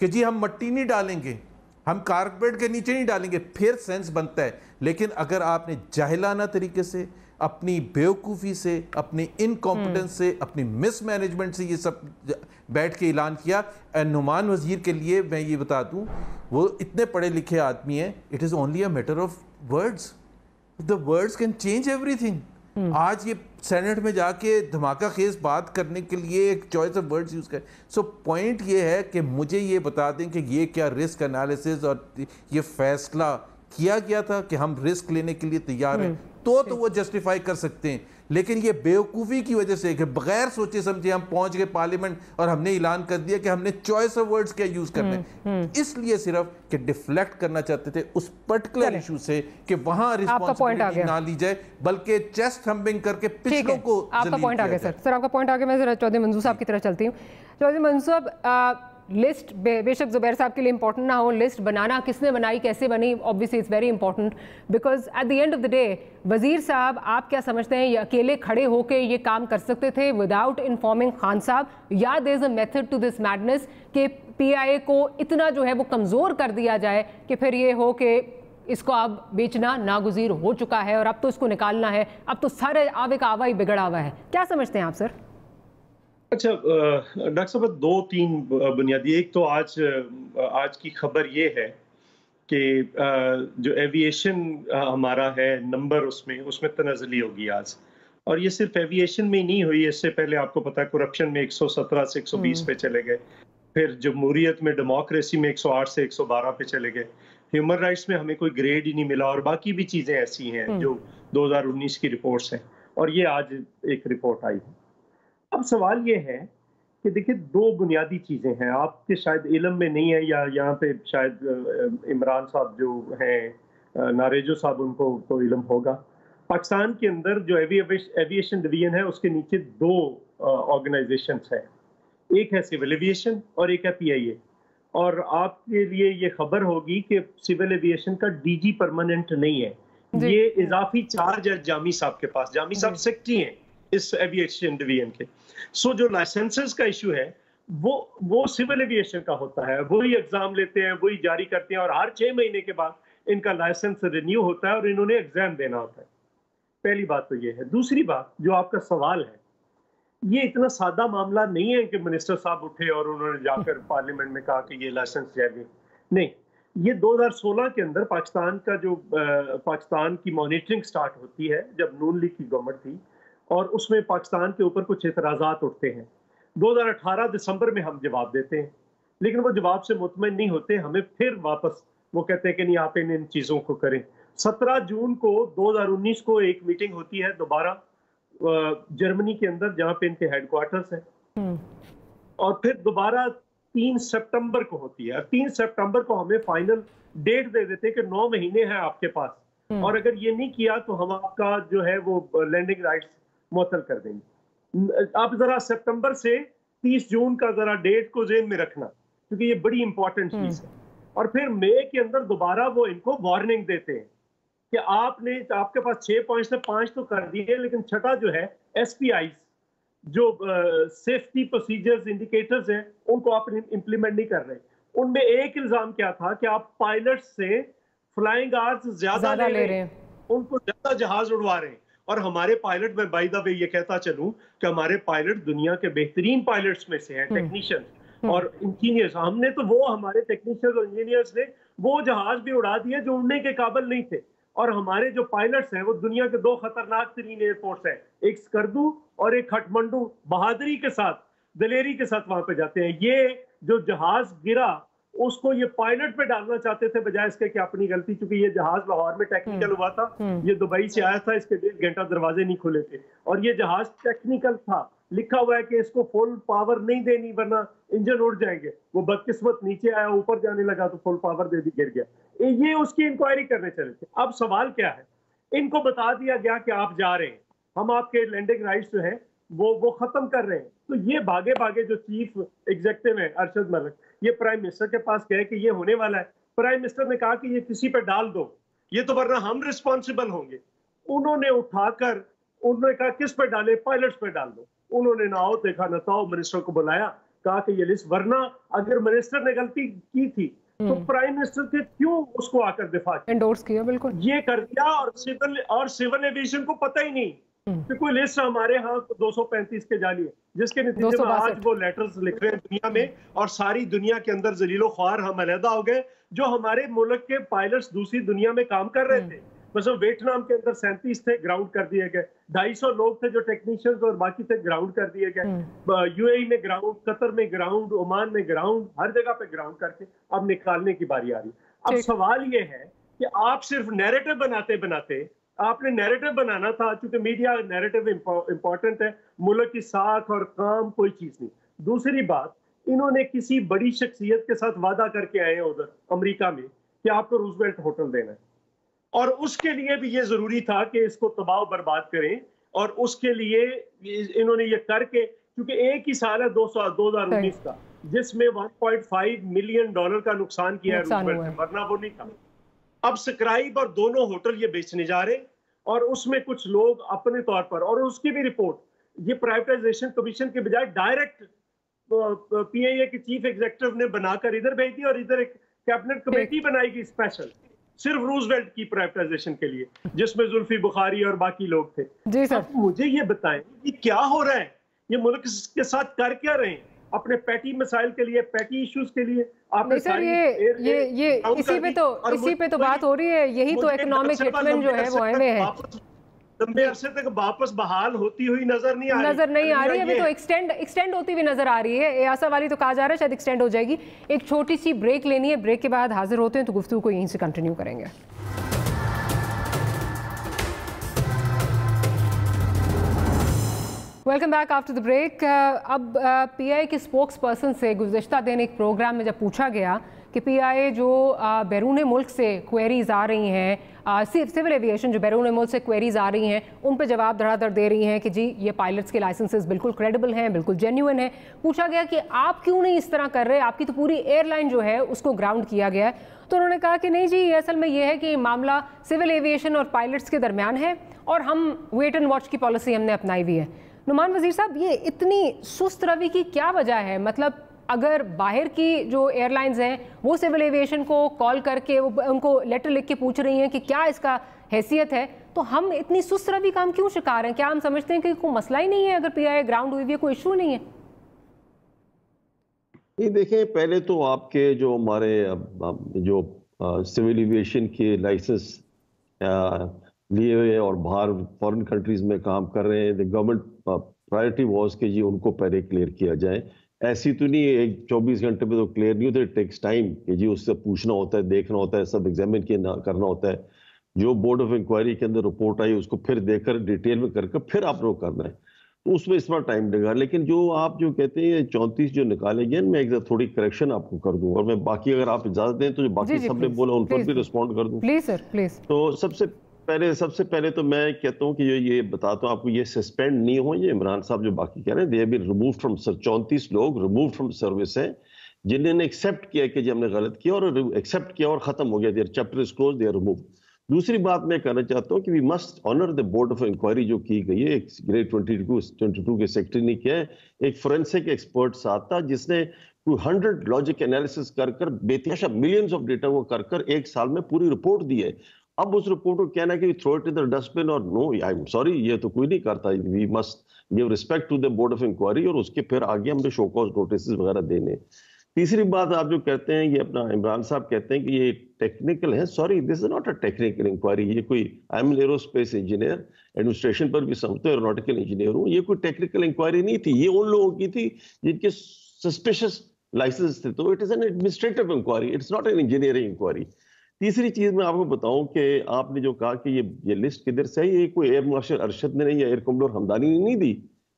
कि जी हम मट्टी नहीं डालेंगे, हम कारपेट के नीचे नहीं डालेंगे, फिर सेंस बनता है। लेकिन अगर आपने जाहिलाना तरीके से, अपनी बेवकूफ़ी से, अपनी इनकॉम्पिटेंस से, अपनी मिसमैनेजमेंट से ये सब बैठ के ऐलान किया, नुमान वज़ीर के लिए मैं ये बता दूं, वो इतने पढ़े लिखे आदमी हैं, it is only a matter of words, the words can change everything. आज ये सेनेट में जाके धमाका खेज बात करने के लिए एक चॉइस ऑफ वर्ड्स यूज़ करें। सो पॉइंट ये है कि मुझे ये बता दें कि ये क्या रिस्क एनालिसिस और ये फैसला किया गया था कि हम रिस्क लेने के लिए तैयार हैं, तो वो जस्टिफाई कर सकते हैं। लेकिन ये बेवकूफ़ी की वजह से कि बगैर सोचे समझे हम पहुंच गए पार्लियामेंट और हमने ऐलान कर दिया कि हमने चॉइस ऑफ वर्ड्स क्या यूज करने, इसलिए सिर्फ कि डिफ्लेक्ट करना चाहते थे उस पर्टिकुलर इशू से कि वहां रिस्पांसिबिलिटी ना ली जाए, बल्कि चेस्ट थंबिंग करके पिछलों को। आपका पॉइंट आ गया सर, आपका पॉइंट आ गया। मैं जरा चौधरी मंजूर साहब की तरफ चलती हूँ। चौधरी मंजूर साहब, लिस्ट बेशक जुबैर साहब के लिए इंपॉर्टेंट ना हो, लिस्ट बनाना किसने बनाई, कैसे बनी, obviously it's very important, because at the end of the day वजीर साहब आप क्या समझते हैं, ये अकेले खड़े होकर ये काम कर सकते थे विदाउट इन्फॉर्मिंग खान साहब, या there is a method to this madness कि पीआईए को इतना जो है वो कमज़ोर कर दिया जाए कि फिर ये हो कि इसको अब बेचना नागुज़ीर हो चुका है और अब तो इसको निकालना है, अब तो सारे आवे का आवा ही बिगड़ा हुआ है। क्या समझते हैं आप सर? अच्छा डॉक्टर साहब, दो तीन बुनियादी, एक तो आज की खबर ये है कि जो एविएशन हमारा है नंबर, उसमें तनाज़ुली होगी आज, और ये सिर्फ एविएशन में ही नहीं हुई, इससे पहले आपको पता है करप्शन में 117 से 120 पे चले गए, फिर जमहूरियत में डेमोक्रेसी में 108 से 112 पे चले गए, ह्यूमन राइट्स में हमें कोई ग्रेड ही नहीं मिला, और बाकी भी चीज़ें ऐसी हैं जो 2019 की रिपोर्ट्स हैं, और ये आज एक रिपोर्ट आई है। अब सवाल ये है कि देखिए, दो बुनियादी चीज़ें हैं, आपके शायद इल्म में नहीं है, या यहाँ पे शायद इमरान साहब जो हैं, नारेजो साहब, उनको तो इल्म होगा। पाकिस्तान के अंदर जो एविएशन डिवीजन है उसके नीचे दो ऑर्गेनाइजेशंस हैं, एक है सिविल एविएशन और एक है पीआईए। और आपके लिए ये खबर होगी कि सिविल एविएशन का डीजी परमानेंट नहीं है, ये इजाफी चार्ज है जामी साहब के पास, जामी साहब सेक्रेटरी हैं इस एविएशन डिवीजन के। सो जो लाइसेंसेस का इशू है वो सिविल एविएशन का होता है, वही एग्जाम लेते हैं, वही जारी करते हैं, और हर 6 महीने के बाद इनका लाइसेंस रिन्यू होता है और इन्होंने एग्जाम देना होता है। पहली बात तो ये है। दूसरी बात, जो आपका सवाल है, ये इतना सादा मामला नहीं है कि मिनिस्टर साहब उठे और उन्होंने जाकर पार्लियामेंट में कहा कि ये लाइसेंस चाहिए। नहीं, ये 2016 के अंदर पाकिस्तान की मॉनिटरिंग स्टार्ट होती है जब नून लीग की गवर्नमेंट थी, और उसमें पाकिस्तान के ऊपर कुछ एतराज़ात उठते हैं। 2018 दिसंबर में हम जवाब देते हैं, लेकिन वो जवाब से मुतमईन नहीं होते, हमें फिर वापस वो कहते हैं कि नहीं, आप इन चीज़ों को करें। 17 जून को 2019 को एक मीटिंग होती है दोबारा जर्मनी के अंदर, जहाँ पे इनके हेडक्वार्टर्स हैं, और फिर दोबारा 3 सितंबर को होती है। 3 सितंबर को हमें फाइनल डेट दे देते हैं कि 9 महीने हैं आपके पास, और अगर ये नहीं किया तो हम आपका जो है वो लैंडिंग राइट्स मुअत्तल कर देंगे। आप जरा सितंबर से 30 जून का जरा डेट को ज़हन में रखना, क्योंकि ये बड़ी इंपॉर्टेंट चीज है। और फिर मई के अंदर दोबारा वो इनको वार्निंग देते हैं कि आपके पास 6 पॉइंट्स से 5 तो कर दिए, लेकिन छठा जो है SPIs, जो सेफ्टी प्रोसीजर्स इंडिकेटर्स हैं, उनको आप इंप्लीमेंट नहीं कर रहे। उनमें एक इल्जाम क्या था कि आप पायलट से फ्लाइंग आवर्स ज्यादा ले रहे हैं, उनको ज्यादा जहाज उड़वा रहे हैं। और हमारे पायलट, मैं बाय द वे ये कहता चलूं कि हमारे पायलट दुनिया के बेहतरीन पायलट्स में से हैं, टेक्नीशियंस और इंजीनियर्स। हमने तो वो हमारे टेक्नीशियंस और इंजीनियर्स ने वो जहाज भी उड़ा दिए जो उड़ने के काबिल नहीं थे। और हमारे जो पायलट्स हैं वो दुनिया के 2 खतरनाक तरीन एयरपोर्ट्स हैं, एक स्कर्दू और एक खटमंडू, बहादुरी के साथ, दलेरी के साथ वहां पे जाते हैं। ये जो जहाज गिरा उसको ये पायलट पे डालना चाहते थे, बजाय इसके कि अपनी गलती, चूंकि ये जहाज लाहौर में टेक्निकल हुआ था, ये दुबई से आया था, इसके 1.5 घंटा दरवाजे नहीं खुले थे, और ये जहाज टेक्निकल था, लिखा हुआ है कि इसको फुल पावर नहीं देनी वरना इंजन उड़ जाएंगे। वो बदकिस्मत नीचे आया, ऊपर जाने लगा तो फुल पावर दे दी, गिर गया। ये उसकी इंक्वायरी करने चले थे। अब सवाल क्या है, इनको बता दिया गया कि आप जा रहे हैं, हम आपके लैंडिंग राइट्स जो है वो खत्म कर रहे हैं। तो ये भागे भागे जो चीफ एग्जीक्यूटिव है अरशद मलिक, ये प्राइम मिनिस्टर के पास गए कि ये होने वाला है। प्राइम मिनिस्टर ने कहा कि ये किसी पे डाल दो, ये तो वरना हम रिस्पॉन्सिबल होंगे। उन्होंने उठाकर उन्होंने कहा किस पे डाले, पायलट्स पे डाल दो। उन्होंने ना हो देखा ना था, मिनिस्टर को बुलाया, कहा कि ये लिस्ट, वरना अगर मिनिस्टर ने गलती की थी तो प्राइम मिनिस्टर के क्यों उसको आकर दिफा एंडोर्स किया, बिल्कुल ये कर दिया। और सिविल एविएशन को पता ही नहीं कि कोई लिस्ट हमारे यहाँ 235 के जाली है, जिसके नतीजे में आज वो लेटर्स लिख रहे हैं दुनिया में, और सारी दुनिया के अंदर जलीलो ख्वार हम अलहदा हो गए। जो हमारे मुल्क के पायलट्स दूसरी दुनिया में काम कर रहे थे, बस वियतनाम के अंदर 37 थे, ग्राउंड कर दिए गए। 250 लोग थे जो टेक्नीशियंस और बाकी थे, ग्राउंड कर दिए गए। UAE में ग्राउंड, कतर में ग्राउंड, ओमान में ग्राउंड, हर जगह पे ग्राउंड करके अब निकालने की बारी आ रही। अब सवाल ये है कि आप सिर्फ नैरेटिव बनाते बनाते आपने नैरेटिव बनाना था, क्योंकि मीडिया नैरेटिव इंपॉर्टेंट है, मुल्क की साख और काम कोई चीज नहीं। दूसरी बात, इन्होंने किसी बड़ी शख्सियत के साथ वादा करके आए हैं उधर अमेरिका में कि आपको रूजवेल्ट होटल देना है, और उसके लिए भी ये जरूरी था कि इसको तबाह बर्बाद करें, और उसके लिए इन्होंने ये करके, क्योंकि एक ही साल है 2019 का जिसमें 1.5 मिलियन डॉलर का नुकसान किया है रूजवेल्ट ने, वरना वो नहीं था। अब स्क्राइब और दोनों होटल ये बेचने जा रहे हैं, और उसमें कुछ लोग अपने तौर पर, और उसकी भी रिपोर्ट ये प्राइवेटाइजेशन कमीशन के बजाय डायरेक्ट पीआईए के चीफ एग्जीक्यूटिव ने बनाकर इधर भेज दी, और इधर एक कैबिनेट कमेटी बनाएगी स्पेशल सिर्फ रूजवेल्ट की प्राइवेटाइजेशन के लिए, जिसमें जुल्फी बुखारी और बाकी लोग थे। जी सर, मुझे ये बताएं कि क्या हो रहा है, ये मुल्क के साथ कर क्या रहे हैं अपने पैटी मसाइल के लिए, पैटी इश्यूज के लिए। आपने सर ये इसी पे तो बात हो रही है, यही तो इकोनॉमिक हिटमैन जो है वो आए हुए हैं, लंबे अरसे तक वापस बहाल होती हुई नजर नहीं आ रही, अभी तो एक्सटेंड होती हुई नजर आ रही है। एआसा वाली तो कहा जा रहा है शायद एक्सटेंड हो जाएगी। एक छोटी सी ब्रेक लेनी है, ब्रेक के बाद हाजिर होते हैं तो गुफ्तगू को यहीं से कंटिन्यू करेंगे। Welcome back after the break. अब पीआईए के स्पोक्स पर्सन से गुज़श्ता दिन एक प्रोग्राम में जब पूछा गया कि पीआईए जो बैरून मुल्क से क्वेरीज आ रही हैं, सिविल एविएशन जो बैरून मुल्क से क्वेरीज आ रही हैं, उन पर जवाब धड़ाधड़ दे रही हैं कि जी ये पायलट्स के लाइसेंसेस बिल्कुल क्रेडिबल हैं, बिल्कुल जेन्युइन है। पूछा गया कि आप क्यों नहीं इस तरह कर रहे, आपकी तो पूरी एयरलाइन जो है उसको ग्राउंड किया गया है। तो उन्होंने कहा कि नहीं जी, असल में ये है कि मामला सिविल एविएशन और पायलट्स के दरमियान है, और हम वेट एंड वॉच की पॉलिसी हमने अपनाई हुई है। नुमान वजीर साहब, ये इतनी सुस्त रवि की क्या वजह है? मतलब अगर बाहर की जो एयरलाइंस हैं वो सिविल एविएशन को कॉल करके उनको लेटर लिख के पूछ रही हैं कि क्या इसका हैसियत है, तो हम इतनी सुस्त रवि का हम क्यों शिकार हैं? क्या हम समझते हैं कि कोई मसला ही नहीं है अगर पीआईए ग्राउंड हुई है, कोई इशू नहीं है? ये देखें, पहले तो आपके जो हमारे जो सिविल एविएशन के लाइसेंस लिए हुए और बाहर फॉरेन कंट्रीज में काम कर रहे हैं, गवर्नमेंट प्रायोरिटी वॉज कि जी उनको पहले क्लियर किया जाए। ऐसी तो नहीं है 24 घंटे में तो क्लियर नहीं होता, इट टेक्स टाइम कि जी उससे पूछना होता है, देखना होता है, सब एग्जामिन करना होता है। जो बोर्ड ऑफ इंक्वायरी के अंदर रिपोर्ट आई उसको फिर देखकर डिटेल में करके फिर आप लोग करना है, तो उसमें इस बार टाइम लगेगा। लेकिन जो आप जो कहते हैं 34 जो निकाले गए, मैं एक थोड़ी करेक्शन आपको कर दूं, और मैं बाकी अगर आप इजाजत दें तो जो बाकी सबने बोला उन पर भी रिस्पॉन्ड कर दूं। Please sir, please. तो सबसे पहले तो मैं कहता हूं कि ये बताता हूं आपको, ये सस्पेंड नहीं हो, ये इमरान साहब जो बाकी कह रहे हैं, they have been removed from 34 लोग रिमूव्ड फ्रॉम सर्विस हैं, जिन्होंने एक्सेप्ट किया कि जी हमने गलत किया और एक्सेप्ट किया और खत्म हो गया, their chapter is close, they are removed. दूसरी बात मैं कहना चाहता हूं कि we must honour the board of inquiry जो की गई है, ग्रेड 22 के सेक्रेटरी ने किया है, एक फोरेंसिक एक्सपर्ट साथ था जिसने 200 लॉजिक एनालिसिस कर बेतहाशा मिलियंस ऑफ डेटा को कर एक साल में पूरी रिपोर्ट दी है। अब उस रिपोर्ट को कहना कि throw it in the dustbin और नो, आई एम सॉरी, ये तो कोई नहीं करता। We must give respect to the board of inquiry, और उसके फिर आगे हमने शो कॉज नोटिस वगैरह देने। तीसरी बात, आप जो कहते हैं, ये अपना इमरान साहब कहते हैं कि ये टेक्निकल है, sorry, this is not a technical inquiry. ये कोई, I am an aerospace engineer, administration पर भी समझते हो, एरोनॉटिकल इंजीनियर हूँ, ये कोई टेक्निकल इंक्वायरी नहीं थी, ये उन लोगों की थी जिनके सस्पिशियस लाइसेंस थे, तो it is an administrative inquiry, it's not an engineering inquiry. तीसरी चीज मैं आपको बताऊं कि आपने जो कहा कि ये लिस्ट किधर से है, ये कोई एयर मार्शल अरशद ने नहीं या एयर कमांडर हमदानी ने नहीं दी,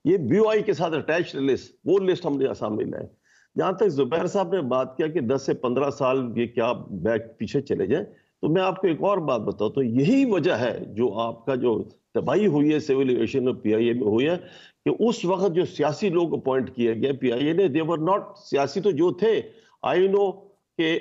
ये बीओआई के साथ अटैच्ड लिस्ट, वो लिस्ट हमने सामने लाए। जहां तक जुबैर साहब ने बात किया कि 10 से 15 साल ये क्या बैक पीछे चले जाए, तो मैं आपको एक और बात बताता हूँ, यही वजह है जो आपका जो तबाही हुई है सिविल एविएशन और पीआईए में हुई है, कि उस वक्त जो सियासी लोग अपॉइंट किए गए पीआईए ने, दे वर नॉट सियासी, तो जो थे, आई नो के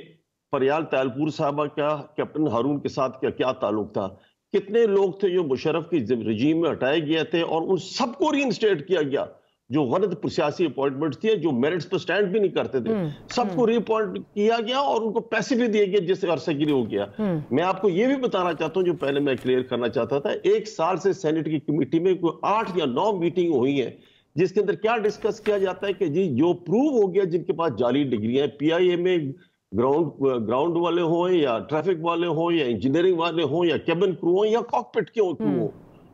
परियाल तालपुर साहबा का कैप्टन हारून के साथ क्या ताल्लुक था, कितने लोग थे जो मुशर्रफ की रजीम में हटाए गए थे और उन सबको रीइंस्टेट किया गया, जो गलत सियासी अपॉइंटमेंट्स थी, जो मेरिट्स पर स्टैंड भी नहीं करते थे, सबको रीअपॉइंट किया गया और उनको पैसे भी दिए गए जिस अरसे के लिए हो गया। मैं आपको ये भी बताना चाहता हूं, जो पहले मैं क्लियर करना चाहता था, एक साल से सेनेट की कमेटी में कोई 8 या 9 मीटिंग हुई है, जिसके अंदर क्या डिस्कस किया जाता है कि जी जो प्रूव हो गया जिनके पास जाली डिग्रियां, पीआईए में ग्राउंड वाले हों या ट्रैफिक वाले हों या इंजीनियरिंग वाले हों या कैबिन क्रू हों या कॉकपिट के क्रू हों,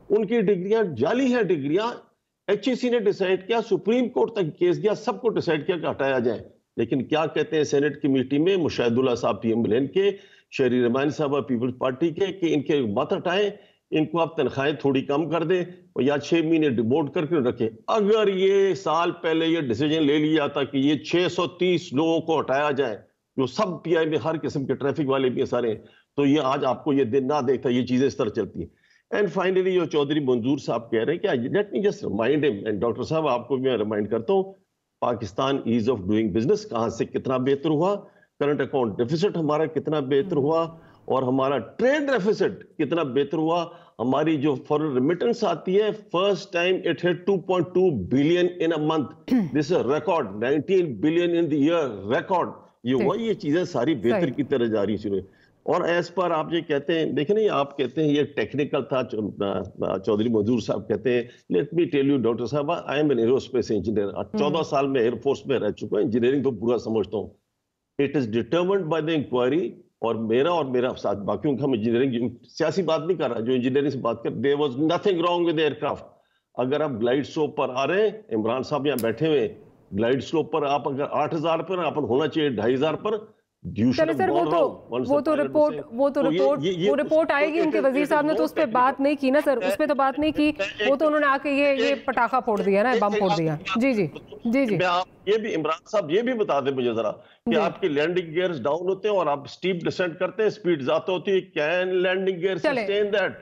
उनकी डिग्रियां जाली हैं डिग्रियां। एचईसी ने डिसाइड किया, सुप्रीम कोर्ट तक केस गया, सबको डिसाइड किया कि हटाया जाए। लेकिन क्या कहते हैं सेनेट कमेटी में मुशाहिदुल्लाह साहब पीएमएलएन के, शहरी रहमान साहब पीपल्स पार्टी के, कि इनके मत हटाएं, इनको आप तनख्वाहें थोड़ी कम कर दें और या 6 महीने डिमोट करके रखें। अगर ये साल पहले ये डिसीजन ले लिया था कि ये 630 लोगों को हटाया जाए, जो सब पीआई में हर किस्म के ट्रैफिक वाले भी सारे, तो ये आज आपको ये दिन ना देखता, ये चीजें इस तरह चलती हैं। एंड फाइनली जो चौधरी मंजूर साहब कह रहे हैं कि let me just remind him, and doctor साहब आपको भी मैं रिमाइंड करता हूँ, Pakistan ease of doing business कहां से कितना बेहतर हुआ, करंट अकाउंट डेफिसिट हमारा कितना बेहतर हुआ, और हमारा ट्रेड डेफिसिट कितना बेहतर हुआ। हमारी जो फॉरेन रेमिटेंस आती है, first time it hit 2.2 billion in a month, this is record, 19 billion in the year, record. ये हुआ, ये चीजें सारी बेहतर की तरह जा रही है। और एज पर आप ये कहते हैं, देखें नहीं, आप कहते हैं ये टेक्निकल था, चौधरी मंजूर साहब कहते हैं, let me tell you doctor sahab, I am an aerospace engineer, 14 साल में एयरफोर्स में रह चुका हूं, इंजीनियरिंग तो पूरा समझता हूं। It is determined by the inquiry, और मेरा साथ बाकियों का, हम इंजीनियरिंग सियासी बात नहीं कर रहा, जो इंजीनियरिंग से बात कर, there was nothing wrong with aircraft. अगर आप ग्लाइड स्लोप पर आ रहे हैं, इमरान साहब यहाँ बैठे हुए, ग्लाइड स्लोप पर आप अगर 8000 पर, आप होना चाहिए 2500 पर। चले सर, वो तो रिपोर्ट आएगी। उनके वजीर साहब ने तो उस पर बात नहीं की ना सर, उस पर तो बात नहीं की, वो तो उन्होंने आके ये पटाखा फोड़ दिया ना, बम फोड़ दिया। जी जी जी जी। ये भी इमरान साहब ये भी बता दें मुझे जरा कि आपके लैंडिंग गियर्स डाउन होते हैं और आप स्टीप डिसेंट करते हैं, स्पीड ज्यादा होती है, can landing gear sustain that?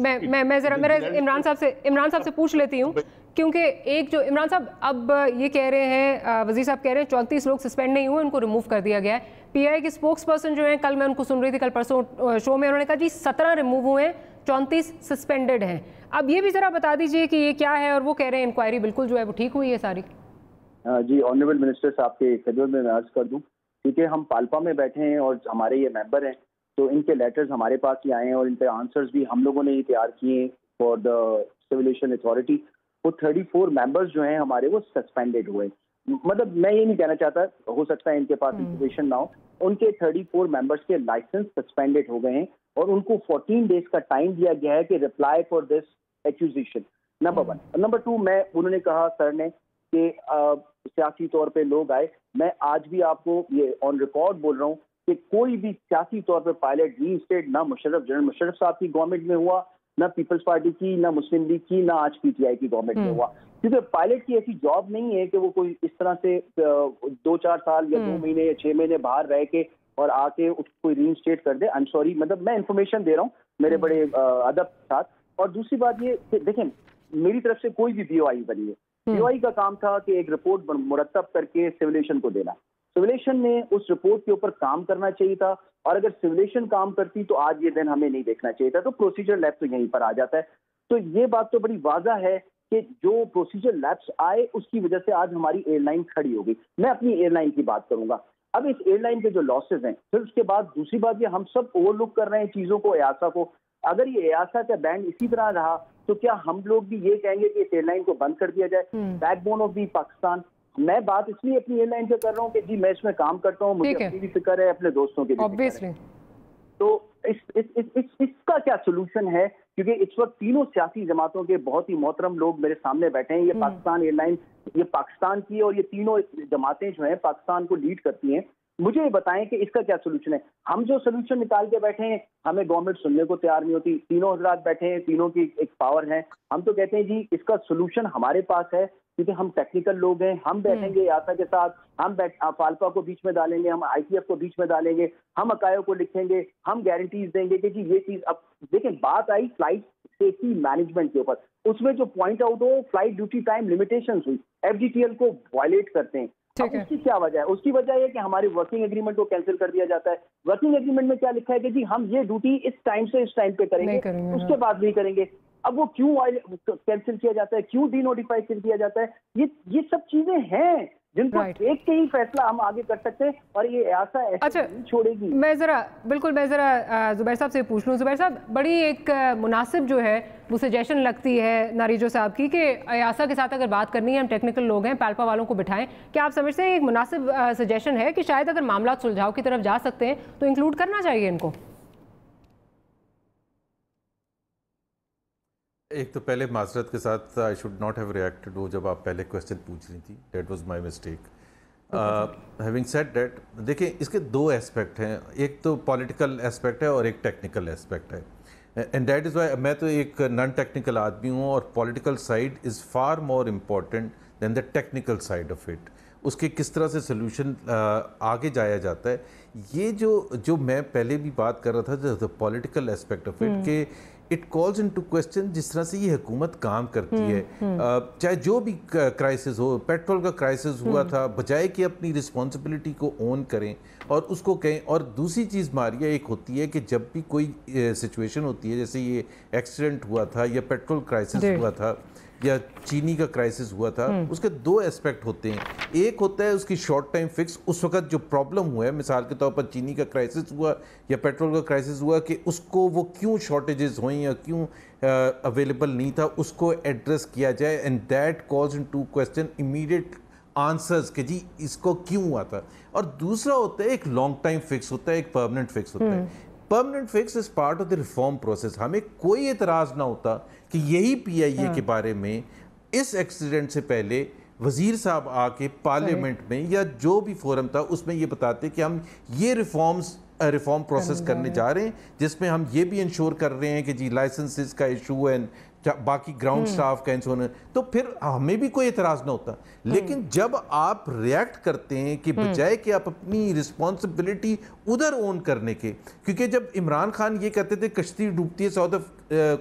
मैं जरा मेरा इमरान साहब से पूछ लेती हूँ, क्योंकि एक जो इमरान साहब अब ये कह रहे हैं, वजीर साहब कह रहे हैं 34 लोग सस्पेंड नहीं हुए, उनको रिमूव कर दिया गया है। पीआई के स्पोक्स पर्सन जो हैं, कल मैं उनको सुन रही थी, कल परसों शो में, उन्होंने कहा जी 17 रिमूव हुए हैं, 34 सस्पेंडेड हैं। अब ये भी जरा बता दीजिए कि ये क्या है, और वो कह रहे हैं इंक्वायरी बिल्कुल जो है वो ठीक हुई है सारी। जी, ऑनरेबल मिनिस्टर साहब के खिदमत में मैं अर्ज कर दूं, क्योंकि हम पाल्पा में बैठे हैं और हमारे ये मेंबर हैं, तो इनके लेटर्स हमारे पास ही आए हैं और इन पे आंसर्स भी हम लोगों ने ही तैयार किए फॉर द सिविल अथॉरिटी। वो 34 मेंबर्स जो हैं हमारे, वो सस्पेंडेड हुए। मतलब मैं ये नहीं कहना चाहता, हो सकता है इनके पास इंफॉर्मेशन ना हो, उनके 34 मेंबर्स के लाइसेंस सस्पेंडेड हो गए हैं और उनको 14 डेज का टाइम दिया गया है कि reply for this accusation, number 1। Number 2, उन्होंने कहा सर ने कि सियासी तौर पे लोग आए। मैं आज भी आपको ये ऑन रिकॉर्ड बोल रहा हूँ कि कोई भी सियासी तौर पे पायलट रीइंस्टेट ना जनरल मुशर्रफ साहब की गवर्नमेंट में हुआ, ना पीपल्स पार्टी की, ना मुस्लिम लीग की, ना आज पीटीआई की गवर्नमेंट में हुआ। क्योंकि पायलट की ऐसी जॉब नहीं है कि वो कोई इस तरह से 2-4 साल या 2 महीने या 6 महीने बाहर रह के और आके उसको कोई रीइंस्टेट कर दे। आई एम सॉरी, मतलब मैं इन्फॉर्मेशन दे रहा हूँ मेरे बड़े अदब के साथ। और दूसरी बात ये देखें, मेरी तरफ से कोई भी बीओआई बनी है, बीओआई का काम था कि एक रिपोर्ट मुरतब करके सिविलेशन को देना। सिविलेशन ने उस रिपोर्ट के ऊपर काम करना चाहिए था, और अगर सिविलेशन काम करती तो आज ये दिन हमें नहीं देखना चाहिए था। तो प्रोसीजर लैप्स तो यहीं पर आ जाता है। तो ये बात तो बड़ी वाज़ा है कि जो प्रोसीजर लैप्स आए उसकी वजह से आज हमारी एयरलाइन खड़ी हो गई। मैं अपनी एयरलाइन की बात करूंगा। अब इस एयरलाइन के जो लॉसेज हैं, फिर उसके बाद दूसरी बात ये हम सब ओवरलुक कर रहे हैं चीजों को, एयासा को। अगर ये एयासा का बैंड इसी तरह रहा तो क्या हम लोग भी ये कहेंगे कि इस एयरलाइन को बंद कर दिया जाए? Backbone of the Pakistan. मैं बात इसलिए अपनी एयरलाइन से कर रहा हूँ कि जी मैं इसमें काम करता हूँ, मुझे अपनी भी फिक्र है, अपने दोस्तों की भी फिक्र है। तो इसका क्या सोल्यूशन है? क्योंकि इस वक्त तीनों सियासी जमातों के बहुत ही मोहतरम लोग मेरे सामने बैठे हैं। ये पाकिस्तान एयरलाइन, ये पाकिस्तान की, और ये तीनों जमातें जो हैं पाकिस्तान को लीड करती हैं। मुझे ये बताएं कि इसका क्या सोल्यूशन है? हम जो सोल्यूशन निकाल के बैठे हैं, हमें गवर्नमेंट सुनने को तैयार नहीं होती। तीनों हजरात बैठे हैं, तीनों की एक पावर है। हम तो कहते हैं जी इसका सोल्यूशन हमारे पास है, क्योंकि हम टेक्निकल लोग हैं। हम बैठेंगे यासा के साथ, हम फाल्पा को बीच में डालेंगे, हम आईटीएफ को बीच में डालेंगे, हम अकायो को लिखेंगे, हम गारंटीज देंगे कि जी ये चीज। अब देखें, बात आई फ्लाइट सेफ्टी मैनेजमेंट के ऊपर, उसमें जो पॉइंट आउट हो फ्लाइट ड्यूटी टाइम लिमिटेशंस हुई, एफडीटीएल को वायलेट करते हैं। अब उसकी क्या वजह है? उसकी वजह है कि हमारी वर्किंग एग्रीमेंट को कैंसिल कर दिया जाता है। वर्किंग एग्रीमेंट में क्या लिखा है कि जी हम ये ड्यूटी इस टाइम से इस टाइम पे करेंगे, उसके बाद नहीं करेंगे। अब वो क्यों कैंसिल किया जाता है, क्यों डीनोटिफाई कर दिया जाता है? ये सब चीजें हैं जिनको देख के ही फैसला हम आगे कर सकते हैं, और ये ऐसा नहीं छोड़ेगी। मैं जरा जुबैर साहब से पूछ लूँ। जुबैर साहब, बड़ी एक मुनासिब जो है वो सजेशन लगती है नारिजो साहब की कि एयासा के साथ अगर बात करनी है, हम टेक्निकल लोग हैं, पाल्पा वालों को बिठाएं। क्या आप समझते हैं एक मुनासिब सजेशन है कि शायद अगर मामला सुलझाव की तरफ जा सकते हैं तो इंक्लूड करना चाहिए इनको? एक तो पहले माजरत के साथ, आई शुड नॉट हैव रिएक्टेड वो जब आप पहले क्वेश्चन पूछ रही थी, that was my mistake. Having said that, देखिए इसके दो एस्पेक्ट हैं, एक तो पॉलिटिकल एस्पेक्ट है और एक टेक्निकल एस्पेक्ट है। एंड दैट इज़ वाई मैं तो एक नॉन टेक्निकल आदमी हूँ और political side is far more important than the technical side of it. उसके किस तरह से सोल्यूशन आगे जाया जाता है, ये जो मैं पहले भी बात कर रहा था, the political aspect of it, के it calls into question जिस तरह से ये हुकूमत काम करती है। चाहे जो भी क्राइसिस हो, पेट्रोल का क्राइसिस हुआ था, बजाय कि अपनी रिस्पॉन्सिबिलिटी को ओन करें और उसको कहें। और दूसरी चीज़ मारिया एक होती है कि जब भी कोई सिचुएशन होती है, जैसे ये एक्सीडेंट हुआ था या पेट्रोल क्राइसिस हुआ था या चीनी का क्राइसिस हुआ था, उसके दो एस्पेक्ट होते हैं। एक होता है उसकी शॉर्ट टाइम फिक्स, उस वक्त जो प्रॉब्लम हुआ है, मिसाल के तौर पर चीनी का क्राइसिस हुआ या पेट्रोल का क्राइसिस हुआ, कि उसको वो क्यों शॉर्टेजेस हुई या क्यों अवेलेबल नहीं था, उसको एड्रेस किया जाए। And that calls into question immediate answers कि जी इसको क्यों हुआ था। और दूसरा होता है एक लॉन्ग टाइम फिक्स होता है, एक परमानेंट फिक्स होता है। Permanent fix is part of the reform process. हमें कोई एतराज़ ना होता कि यही PIA के बारे में इस एक्सीडेंट से पहले वजीर साहब आके पार्लियामेंट में या जो भी फोरम था उसमें ये बताते कि हम ये रिफॉर्म प्रोसेस करने जा रहे हैं, जिसमें हम ये भी इंश्योर कर रहे हैं कि जी लाइसेंसेस का इशू एंड बाकी ग्राउंड स्टाफ का इंश्योर, तो फिर हमें भी कोई एतराज़ ना होता। लेकिन जब आप रिएक्ट करते हैं कि बजाय कि आप अपनी रिस्पॉन्सिबिलिटी उधर ओन करने के, क्योंकि जब इमरान खान ये कहते थे कश्ती डूबती है साउथ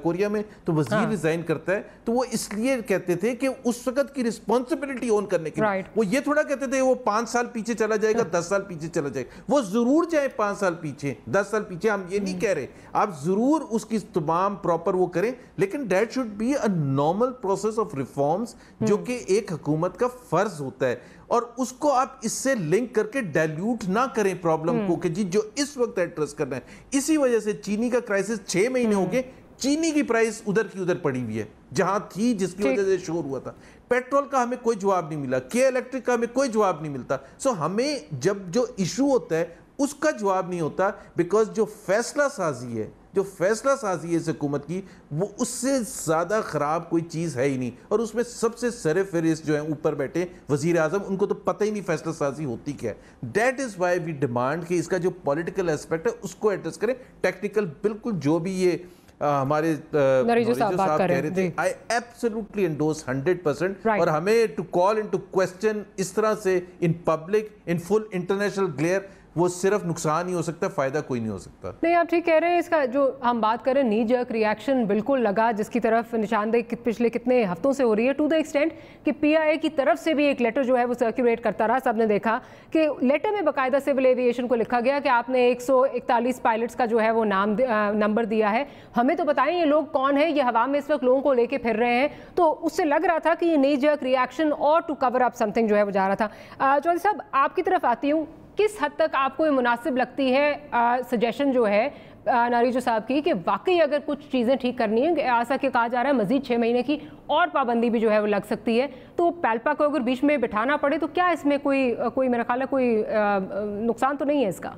कोरिया में तो वजीर रिजाइन करता है, तो वो इसलिए कहते थे कि उस वक्त की रिस्पॉन्सिबिलिटी ओन करने के लिए। वो ये थोड़ा कहते थे वो 5 साल पीछे चला जाएगा, 10 साल पीछे चला जाएगा। वो जरूर जाए 5 साल पीछे, 10 साल पीछे, हम ये नहीं कह रहे, आप जरूर उसकी तमाम प्रॉपर वो करें, लेकिन that should be a normal process of reforms, जो कि एक हुकूमत का फर्ज होता है। और उसको आप इससे लिंक करके डाइल्यूट ना करें प्रॉब्लम को कि जी जो इस वक्त एड्रेस करना है। इसी वजह से चीनी का क्राइसिस 6 महीने हो गए, चीनी की प्राइस उधर की उधर पड़ी हुई है जहां थी, जिसकी वजह से शोर हुआ था। पेट्रोल का हमें कोई जवाब नहीं मिला, के इलेक्ट्रिक का हमें कोई जवाब नहीं मिलता। सो हमें जब जो इशू होता है उसका जवाब नहीं होता, बिकॉज जो फैसला साजी है इस हुकूमत की, वो उससे ज़्यादा ख़राब कोई चीज़ है ही नहीं। और उसमें सबसे सरे फहरिस्त जो है ऊपर बैठे वज़ीर आज़म, उनको तो पता ही नहीं फैसला साजी होती क्या है। That is why we demand कि इसका जो पॉलिटिकल एस्पेक्ट है उसको एड्रेस करें। टेक्निकल बिल्कुल जो भी ये हमारे नरीजो साहब कह रहे थे, आई एब्सोल्युटली एंडोर्स 100%। और हमें टू कॉल इनटू क्वेश्चन इस तरह से in public, in full international glare, वो सिर्फ नुकसान ही हो सकता है, फायदा कोई नहीं हो सकता। नहीं, आप ठीक कह रहे हैं। इसका जो हम बात करें नी जर्क रिएक्शन बिल्कुल लगा, जिसकी तरफ निशानदेही पिछले कितने हफ्तों से हो रही है, टू द एक्सटेंट कि PIA की तरफ से भी एक लेटर जो है वो सर्कुलेट करता रहा। सबने देखा कि लेटर में बाकायदा सिविल एविएशन को लिखा गया कि आपने 141 पायलट्स का जो है वो नंबर दिया है, हमें तो बताएं ये लोग कौन है, ये हवा में इस वक्त लोगों को लेके फिर रहे हैं। तो उससे लग रहा था कि ये नी जर्क रिएक्शन और टू कवर अप समथिंग जो है वो जा रहा था। चौधरी साहब, आपकी तरफ आती हूँ, किस हद तक आपको ये मुनासिब लगती है सजेशन जो है नरीजो साहब की कि वाकई अगर कुछ चीज़ें ठीक करनी है, ऐसा कि कहा जा रहा है मजीद 6 महीने की और पाबंदी भी जो है वो लग सकती है, तो पैल्पा को अगर बीच में बिठाना पड़े तो क्या इसमें कोई मेरा ख्याल है कोई नुकसान तो नहीं है इसका?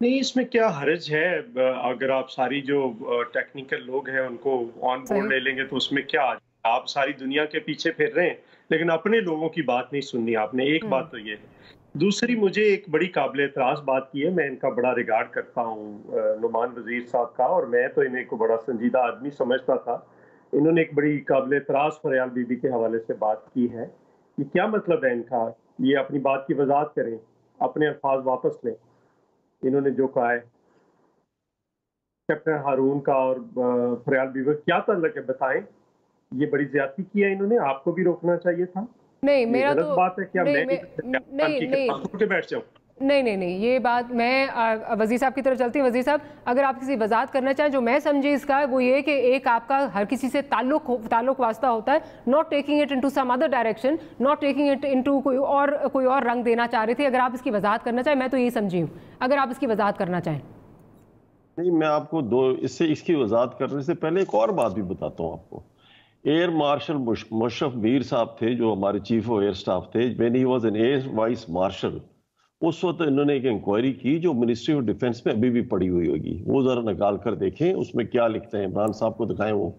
नहीं, इसमें क्या हर्ज है? अगर आप सारी जो टेक्निकल लोग हैं उनको ऑन बोर्ड ले लेंगे तो उसमें क्या, आप सारी दुनिया के पीछे फिर रहे हैं लेकिन अपने लोगों की बात नहीं सुननी आपने। एक बात तो ये है। दूसरी, मुझे एक बड़ी काबिल एतराज़ बात की है, मैं इनका बड़ा रिगार्ड करता हूँ नुमान वजीर साहब का, और मैं तो इन्हें को बड़ा संजीदा आदमी समझता था। इन्होंने एक बड़ी काबिल एतराज़ फरियाल बीबी के हवाले से बात की है। ये क्या मतलब है इनका? ये अपनी बात की वजाहत करें, अपने अल्फाज वापस लें। इन्होंने जो कहा है कैप्टन हारून का और फरियाल बीबी क्या ताल्लुक है, बताएं। ये बड़ी ज्यादती की है इन्होंने, आपको भी रोकना चाहिए था। नहीं, मेरा तो बात है क्या नहीं, मैं नहीं बैठ जाऊं? नहीं, ये बात मैं वज़ीर साहब की तरफ चलती हूँ। वज़ीर साहब, अगर आप किसी वजाहत करना चाहें, जो मैं समझी इसका वो ये कि एक आपका हर किसी से ताल्लुक वास्ता होता है, not taking it into some other direction, not taking it into कोई और रंग देना चाह रही थी। अगर आप इसकी वजाहत करना चाहें, मैं तो यही समझी हूँ, अगर आप इसकी वजाहत करना चाहें। नहीं, मैं आपको इसकी वजाहत करने से पहले एक और बात भी बताता हूँ आपको। एयर मार्शल मुशर्रफ मीर साहब थे, जो हमारे चीफ ऑफ एयर स्टाफ थे, when he was an air vice marshal, उस वक्त इन्होंने एक इंक्वायरी की जो मिनिस्ट्री ऑफ डिफेंस में अभी भी पड़ी हुई होगी, वो जरा निकाल कर देखें उसमें क्या लिखते हैं, इमरान साहब को दिखाएं। वो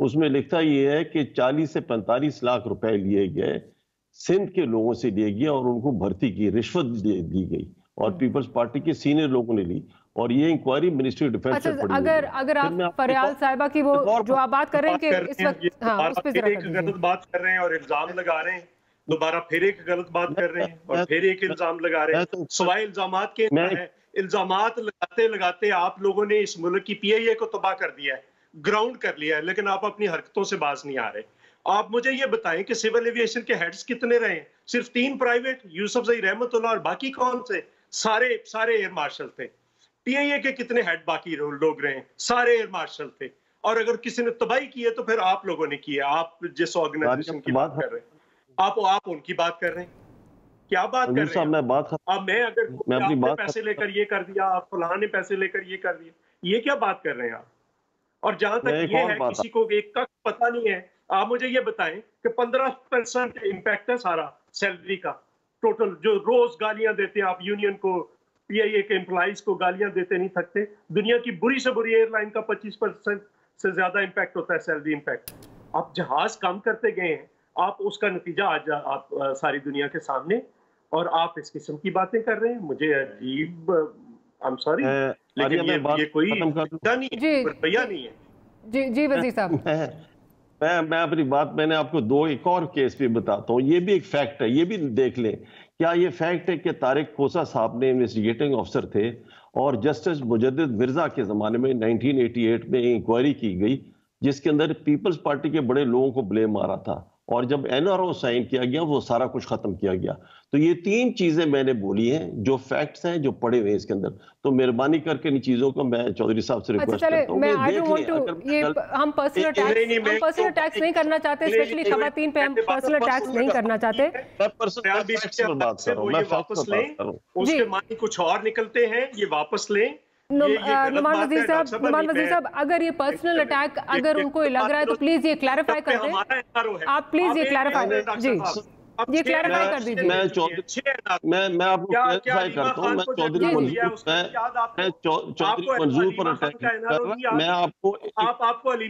उसमें लिखता ये है कि 40 से 45 लाख रुपए लिए गए, सिंध के लोगों से लिए गए और उनको भर्ती की, रिश्वत दी गई और पीपल्स पार्टी के सीनियर लोगों ने ली और ये इंक्वायरी मिनिस्ट्री ऑफ डिफेंस अच्छा, अगर आप फरियाल साहिबा की वो जो आप बात कर रहे हैं कि इस वक्त हाँ, उस पे जरा गलत बात कर रहे हैं और इल्जाम लगा रहे हैं, दोबारा फिर एक गलत बात कर रहे हैं और फिर एक इल्जाम लगा रहे हैं। सवाल इल्जामात के हैं, इल्जामात लगाते लगाते आप लोगों ने इस मुल्क की PIA को तबाह कर दिया है, ग्राउंड कर लिया है, लेकिन आप अपनी हरकतों से बाज नहीं आ रहे। आप मुझे ये बताएं कि सिविल एविएशन के हेड्स कितने रहे? सिर्फ 3 प्राइवेट, यूसुफ जई रहमतुल्लाह, और बाकी कौन से? सारे एयर मार्शल थे। PIA के कितने हेड बाकी लोग रहे? सारे एयर मार्शल थे। और अगर किसी ने तबाही की है तो फिर आप लोगों ने की है। आप जिस ऑर्गेनाइजेशन की बात कर रहे हैं, आप उनकी बात कर रहे हैं। क्या बात कर रहे हैं? अब मैं अगर पैसे लेकर ये कर दिया, आप फलां ने पैसे लेकर ये कर दिया, ये क्या बात कर रहे हैं आप? और जहां तक ये है किसी को एक का पता नहीं है, आप मुझे ये बताएं कि 15% इम्पैक्ट है सारा सैलरी का टोटल, जो रोज गालियां देते हैं आप यूनियन को, PIA के एम्प्लॉइज को गालियां देते नहीं थकते। दुनिया की बुरी से बुरी एयरलाइन का 25% से ज्यादा इम्पैक्ट होता है सैलरी इम्पैक्ट। आप जहाज कम करते गए हैं, आप उसका नतीजा आज आप सारी दुनिया के सामने, और आप इस किस्म की बातें कर रहे हैं। मुझे अजीब, आई एम सॉरी, लेकिन ये कोई रवैया नहीं है। जी वजीर साहब, मैं अपनी बात, मैंने आपको एक और केस भी बताता हूँ। ये भी एक फैक्ट है, ये भी देख लें। क्या ये फैक्ट है कि तारिक खोसा साहब ने इन्वेस्टिगेटिंग ऑफिसर थे और जस्टिस मुजद्दिद मिर्जा के जमाने में 1988 में इंक्वायरी की गई जिसके अंदर पीपल्स पार्टी के बड़े लोगों को ब्लेम आ रहा था, और जब NRO साइन किया गया वो सारा कुछ खत्म किया गया। तो ये 3 चीजें मैंने बोली हैं जो फैक्ट्स हैं, जो पड़े हुए हैं इसके अंदर। तो मेहरबानी करके इन चीजों को मैं चौधरी साहब से रिक्वेस्ट करता हूं। हम पर्सनल अटैक्स नहीं करना चाहते, स्पेशली खवातीन पे हम पर्सनल अटैक्स नहीं करना चाहते। उसके मानी कुछ और निकलते हैं, ये वापस लें। नुमान वजीर साहब, अगर ये पर्सनल अटैक अगर उनको लग रहा है तो प्लीज ये क्लैरिफाई कर दें। आप प्लीज ये क्लैरिफाई जी, ये क्लैरिफाई कर दीजिए। मैं आपको क्लैरिफाई करता हूँ। मैं चौधरी मंजूर पर अटैक कर रहा, मैं आपको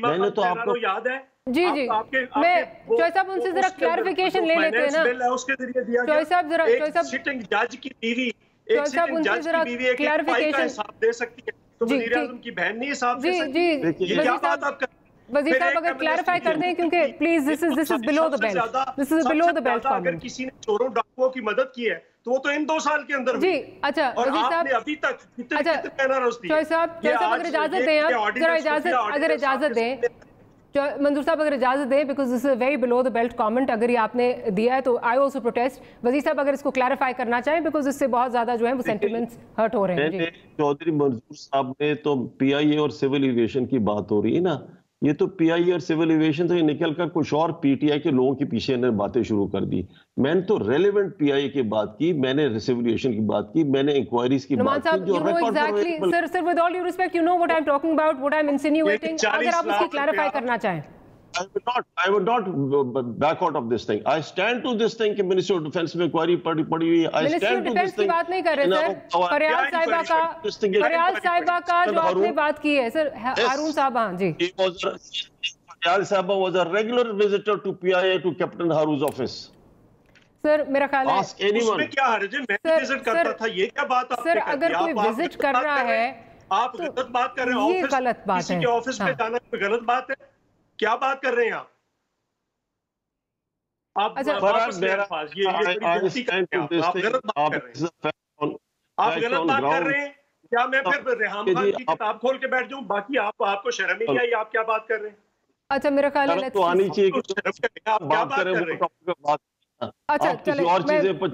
मैंने तो आपको याद है जी मैं चॉइस साहब उनसे जरा क्लैरिफिकेशन ले लेते हैं ना। उसके जरिए दिया चॉइस साहब जरा सिटिंग जज की बीवी क्लैरिफिकेशन हिसाब दे सकती है, तो वज़ीर आज़म की बहन नहीं हिसाब दे सकती। जी क्या बात आप कर वज़ीर साहब अगर क्लैरिफाई कर दें, क्योंकि please this is below the belt, this is below the belt. अगर किसी ने चोरों डाकुओं की मदद की है तो वो तो इन 2 साल के अंदर जी। अच्छा वज़ीर साहब, अभी तक कितने चॉइस साहब अगर इजाजत दें, आप जरा अगर इजाजत दें मंजूर साहब, अगर इजाजत दें, because this is very below the belt comment अगर ये आपने दिया है तो आई ऑल्सो प्रोटेस्ट। वजीर साहब अगर इसको क्लैरिफाई करना चाहें, बिकॉज इससे बहुत ज्यादा जो है वो सेंटिमेंट्स हर्ट हो रहे हैं। चौधरी मंजूर साहब ने तो PIA और सिविल एविएशन की बात हो रही है ना, ये तो PIA और सिविल एविएशन से निकल कर कुछ और PTI के लोगों के पीछे ने बातें शुरू कर दी। मैंने तो रेलेवेंट PIA की बात की, मैंने सिविल एविएशन की बात की, मैंने इंक्वायरीज की बात की जो exactly sir with all due respect, you know what I am talking about, what I am insinuating. अगर आप उसकी क्लैरिफाई करना चाहें। I would not back out of this thing. I stand to this thing कि Ministry of Defense में inquiry पड़ी हुई है। Ministry of Defense की बात नहीं कर रहे सर, फरियाल साहिबा का जो आपने बात की है सर, हारून साहब। हाँ जी, फरियाल साहिबा was a regular visitor to PIA to Captain Haroon's office. Sir मेरा ख्याल है उसमें क्या हर्ज है, मैं विजिट करता था, ये क्या बात आपने सर? अगर कोई विजिट कर रहा है आप गलत बात कर रहे हैं, ये गलत बात है। किसी के ऑफिस में जाना कोई गलत बात है? क्या बात कर रहे हैं आप? आप अच्छा, गलत बात कर रहे हैं। क्या मैं फिर रेहाम खान की किताब खोल के बैठ जाऊं? बाकी आपको शर्म ही नहीं आई, आप क्या बात कर रहे हैं? अच्छा मेरा ख्याल है तो आनी चाहिए कि आप क्या बात कर रहे हैं? अच्छा किसी और चीजें पर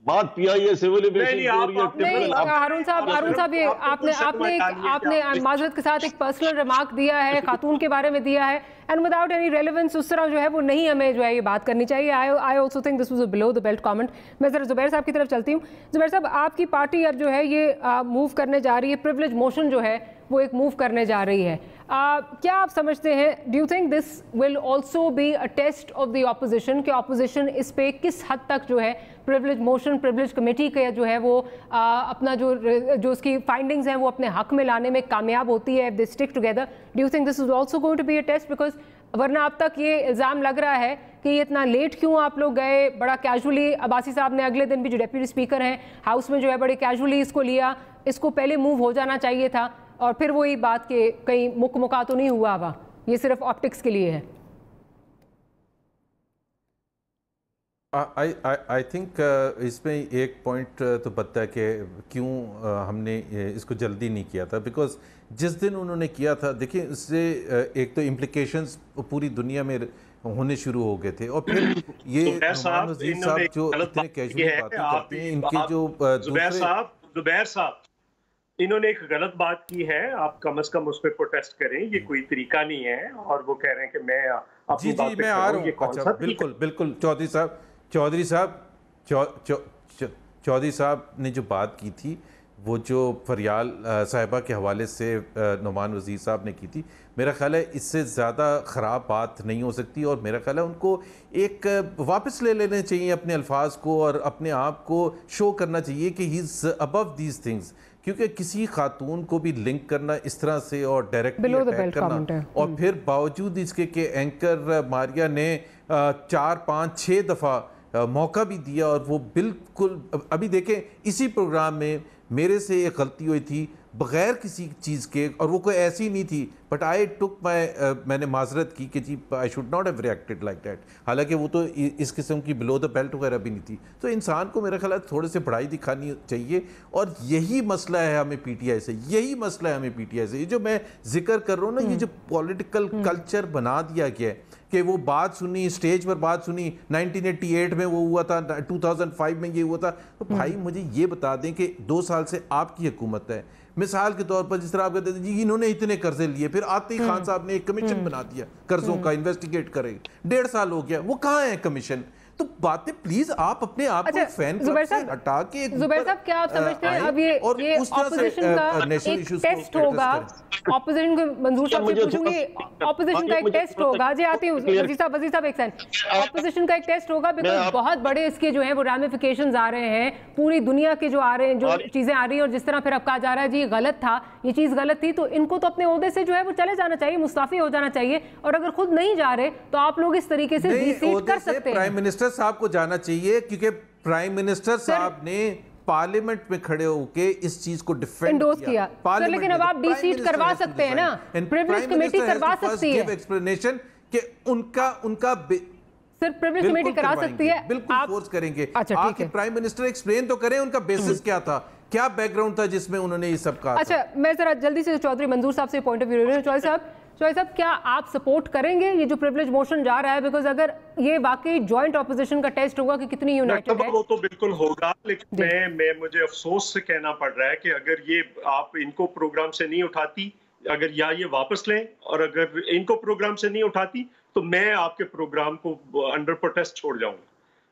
बात PIA सिविल एविएशन। हारून साहब ये आपने माजरत के साथ एक पर्सनल रिमार्क दिया है, खातून के बारे में दिया है, एंड विदाउट एनी रेलेवेंस उस तरह जो है वो नहीं हमें जो है ये बात करनी चाहिए। I also think this was a below the belt comment. मैं जरा जुबैर साहब की तरफ चलती हूँ। जुबैर साहब, आपकी पार्टी अब जो है ये मूव करने जा रही है, प्रिविलेज मोशन जो है वो एक मूव करने जा रही है। क्या आप समझते हैं, do you think this will also be a test of the opposition कि ऑपोजिशन इस पे किस हद तक जो है प्रिविलेज मोशन, प्रिविलेज कमेटी का जो है वो अपना जो उसकी फाइंडिंग्स हैं वो अपने हक में लाने में कामयाब होती है, if they stick together? Do you think this is also going to be a test? Because वरना अब तक ये इल्ज़ाम लग रहा है कि ये इतना लेट क्यों आप लोग गए, बड़ा कैजुअली अब्बासी साहब ने अगले दिन भी जो डेप्यूटी स्पीकर हैं हाउस में जो है बड़े कैजुअली इसको लिया, इसको पहले मूव हो जाना चाहिए था, और फिर वही बात के कहीं मुक्का तो नहीं हुआ हुआ, ये सिर्फ ऑप्टिक्स के लिए है। आई थिंक इसमें एक पॉइंट तो बनता है कि क्यों हमने इसको जल्दी नहीं किया था, बिकॉज जिस दिन उन्होंने किया था, देखिए इससे एक तो इम्प्लिकेशंस पूरी दुनिया में होने शुरू हो गए थे, और फिर ये नुमान वज़ीर साहब जो इतने कैजुअली बातें करते हैं, इनके जो जुबैर साहब इन्होंने एक गलत बात की है, आप कम से कम उस पर प्रोटेस्ट करें, ये कोई तरीका नहीं है। और वो कह रहे हैं कि मैं अपनी बात पे मैं आ रहा हूँ। अच्छा, बिल्कुल बिल्कुल चौधरी साहब ने जो बात की थी, वो जो फरियाल साहिबा के हवाले से नुमान वज़ीर साहब ने की थी, मेरा ख्याल है इससे ज़्यादा ख़राब बात नहीं हो सकती, और मेरा ख्याल है उनको एक वापस ले लेने चाहिए अपने अल्फाज को, और अपने आप को शो करना चाहिए कि he is above these things, क्योंकि किसी खातून को भी लिंक करना इस तरह से और डायरेक्टली अटैक करना, और फिर बावजूद इसके कि एंकर मारिया ने 4, 5, 6 दफ़ा मौका भी दिया, और वो बिल्कुल अभी देखें इसी प्रोग्राम में मेरे से एक गलती हुई थी बग़ैर किसी चीज़ के, और वो कोई ऐसी नहीं थी, बट आई टुक मैंने माजरत की कि जी I should not have reacted like that, हालांकि वो तो इस किस्म की बिलो द बेल्ट वगैरह भी नहीं थी। तो इंसान को मेरा ख्याल है थोड़े से बढ़ाई दिखानी चाहिए, और यही मसला है हमें पीटीआई से, यही मसला है हमें पीटीआई से। ये जो मैं जिक्र कर रहा हूँ ना, ये जो पॉलिटिकल कल्चर बना दिया गया है कि वो बात सुनी, स्टेज पर बात सुनी, 1988 में वो हुआ था, 2005 में ये हुआ था, तो भाई मुझे ये बता दें कि 2 साल से आपकी हुकूमत है, मिसाल के तौर पर जिस तरह आप कहते थे जी इन्होंने इतने कर्जे लिए, फिर आते ही खान साहब ने एक कमीशन बना दिया कर्जों का, इन्वेस्टिगेट करें, 1.5 साल हो गया, वो कहाँ है कमीशन? तो बातें प्लीज आप अपने आप को फैन क्लब से हटा के, जुबैर साहब क्या आप समझते हैं अब ये ऑपोजिशन का एक टेस्ट होगा, ऑपोजिशन को मंजूर साहब से पूछूंगी, ऑपोजिशन का एक टेस्ट होगा, जी आती हूँ वज़ीर साहब एक सेकंड, ऑपोजिशन का एक टेस्ट होगा, बिकॉज बहुत बड़े इसके जो है वो रैमिफिकेशंस आ रहे हैं, पूरी दुनिया के जो आ रहे हैं, जो चीजें आ रही हैं, और जिस तरह फिर अब कहा जा रहा है जी गलत था, ये चीज गलत थी, तो इनको तो अपने ओहदे से जो है वो चले जाना चाहिए, मुस्ताफी हो जाना चाहिए, और अगर खुद नहीं जा रहे तो आप लोग इस तरीके से डिसीट कर सकते हैं। प्राइम मिनिस्टर साहब को जाना चाहिए, क्योंकि प्राइम मिनिस्टर साहब ने पार्लियामेंट में खड़े होके इस चीज को डिफेंड किया। सर लेकिन अब आप डिसीट करवा सकते हैं ना, प्रिविलेज कमेटी करवा सकती है, एक्सप्लेनेशन कि उनका सर प्रिविलेज कमेटी करा सकती है, बिल्कुल फोर्स करेंगे। अच्छा ठीक है, प्राइम मिनिस्टर एक्सप्लेन तो करें उनका बेसिस क्या था, क्या बैकग्राउंड था जिसमें उन्होंने ये सब कहा। अच्छा मैं जरा जल्दी से चौधरी मंजूर साहब से पॉइंट ऑफ व्यू ले रहा हूं। चौधरी साहब क्या आप सपोर्ट करेंगे ये जो प्रिविलेज मोशन जा रहा है, बिकॉज अगर ये वाकई जॉइंट ऑपोजिशन का टेस्ट होगा कि कितनी यूनाइटेड है, वो तो बिल्कुल होगा, लेकिन मैं मुझे अफसोस से कहना पड़ रहा है कि अगर ये आप इनको प्रोग्राम से नहीं उठाती, अगर या ये वापस लें, और अगर इनको प्रोग्राम से नहीं उठाती तो मैं आपके प्रोग्राम को अंडर प्रोटेस्ट छोड़ जाऊंगा।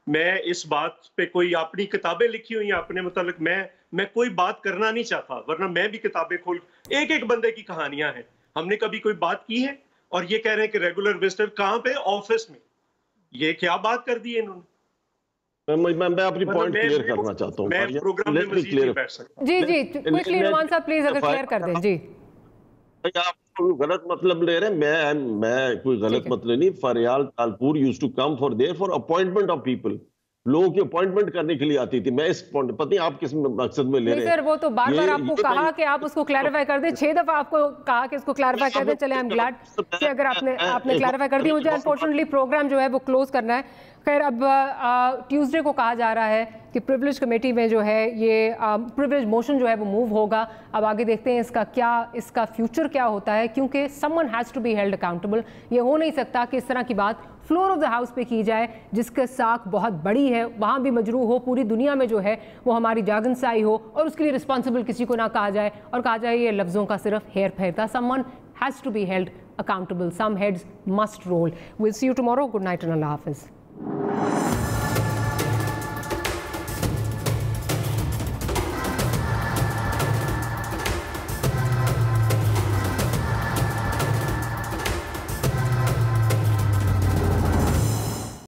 मैं इस बात पे कोई अपनी किताबें लिखी हुई हैं अपने मुतालिक, मैं कोई बात करना नहीं चाहता, वरना मैं भी किताबें खोल, एक बंदे की कहानियां हैं, हमने कभी कोई बात की है? और ये कह रहे हैं कि रेगुलर विजिटर कहां पे? ऑफिस में। ये क्या बात कर दी है इन्होंने? मैं अपनी पॉइंट क्लियर करना चाहता हूं, मैं प्रोग्राम में मजीद नहीं बैठ सकता। जी क्विकली नुमान साहब प्लीज अगर क्लियर कर दें। जी आप कोई गलत मतलब ले रहे हैं, मैं कोई गलत मतलब नहीं। Faryal Talpur used to come for there for appointment of people, लोगों की अपॉइंटमेंट करने के लिए आती थी। मैं इस पता नहीं आप किस मकसद में ले रहे हैं। सर वो तो बार-बार आपको कहा कि आप उसको क्लैरिफाई कर दें, 6 दफा आपको कहा कि इसको क्लैरिफाई कर दें। चले आई एम ग्लैड कि अगर आपने क्लैरिफाई कर दिया। मुझे अनफॉर्चुनेटली प्रोग्राम जो है वो क्लोज करना है। खैर अब ट्यूसडे को कहा जा रहा है कि प्रिविलेज कमेटी में जो है ये प्रिविलेज मोशन जो है वो मूव होगा। अब आगे देखते हैं इसका फ्यूचर क्या होता है, क्योंकि someone has to be held accountable. ये हो नहीं सकता कि इस तरह की बात फ्लोर ऑफ द हाउस पे की जाए, जिसका साख बहुत बड़ी है, वहाँ भी मजरू हो, पूरी दुनिया में जो है वो हमारी जागनसाई हो, और उसके लिए रिस्पॉन्सिबल किसी को ना कहा जाए, और कहा जाए ये लफ्ज़ों का सिर्फ हेर फेर था। Someone has to be held accountable, some heads must roll. Will see you tomorrow. Good night and अल्लाह हाफिज़।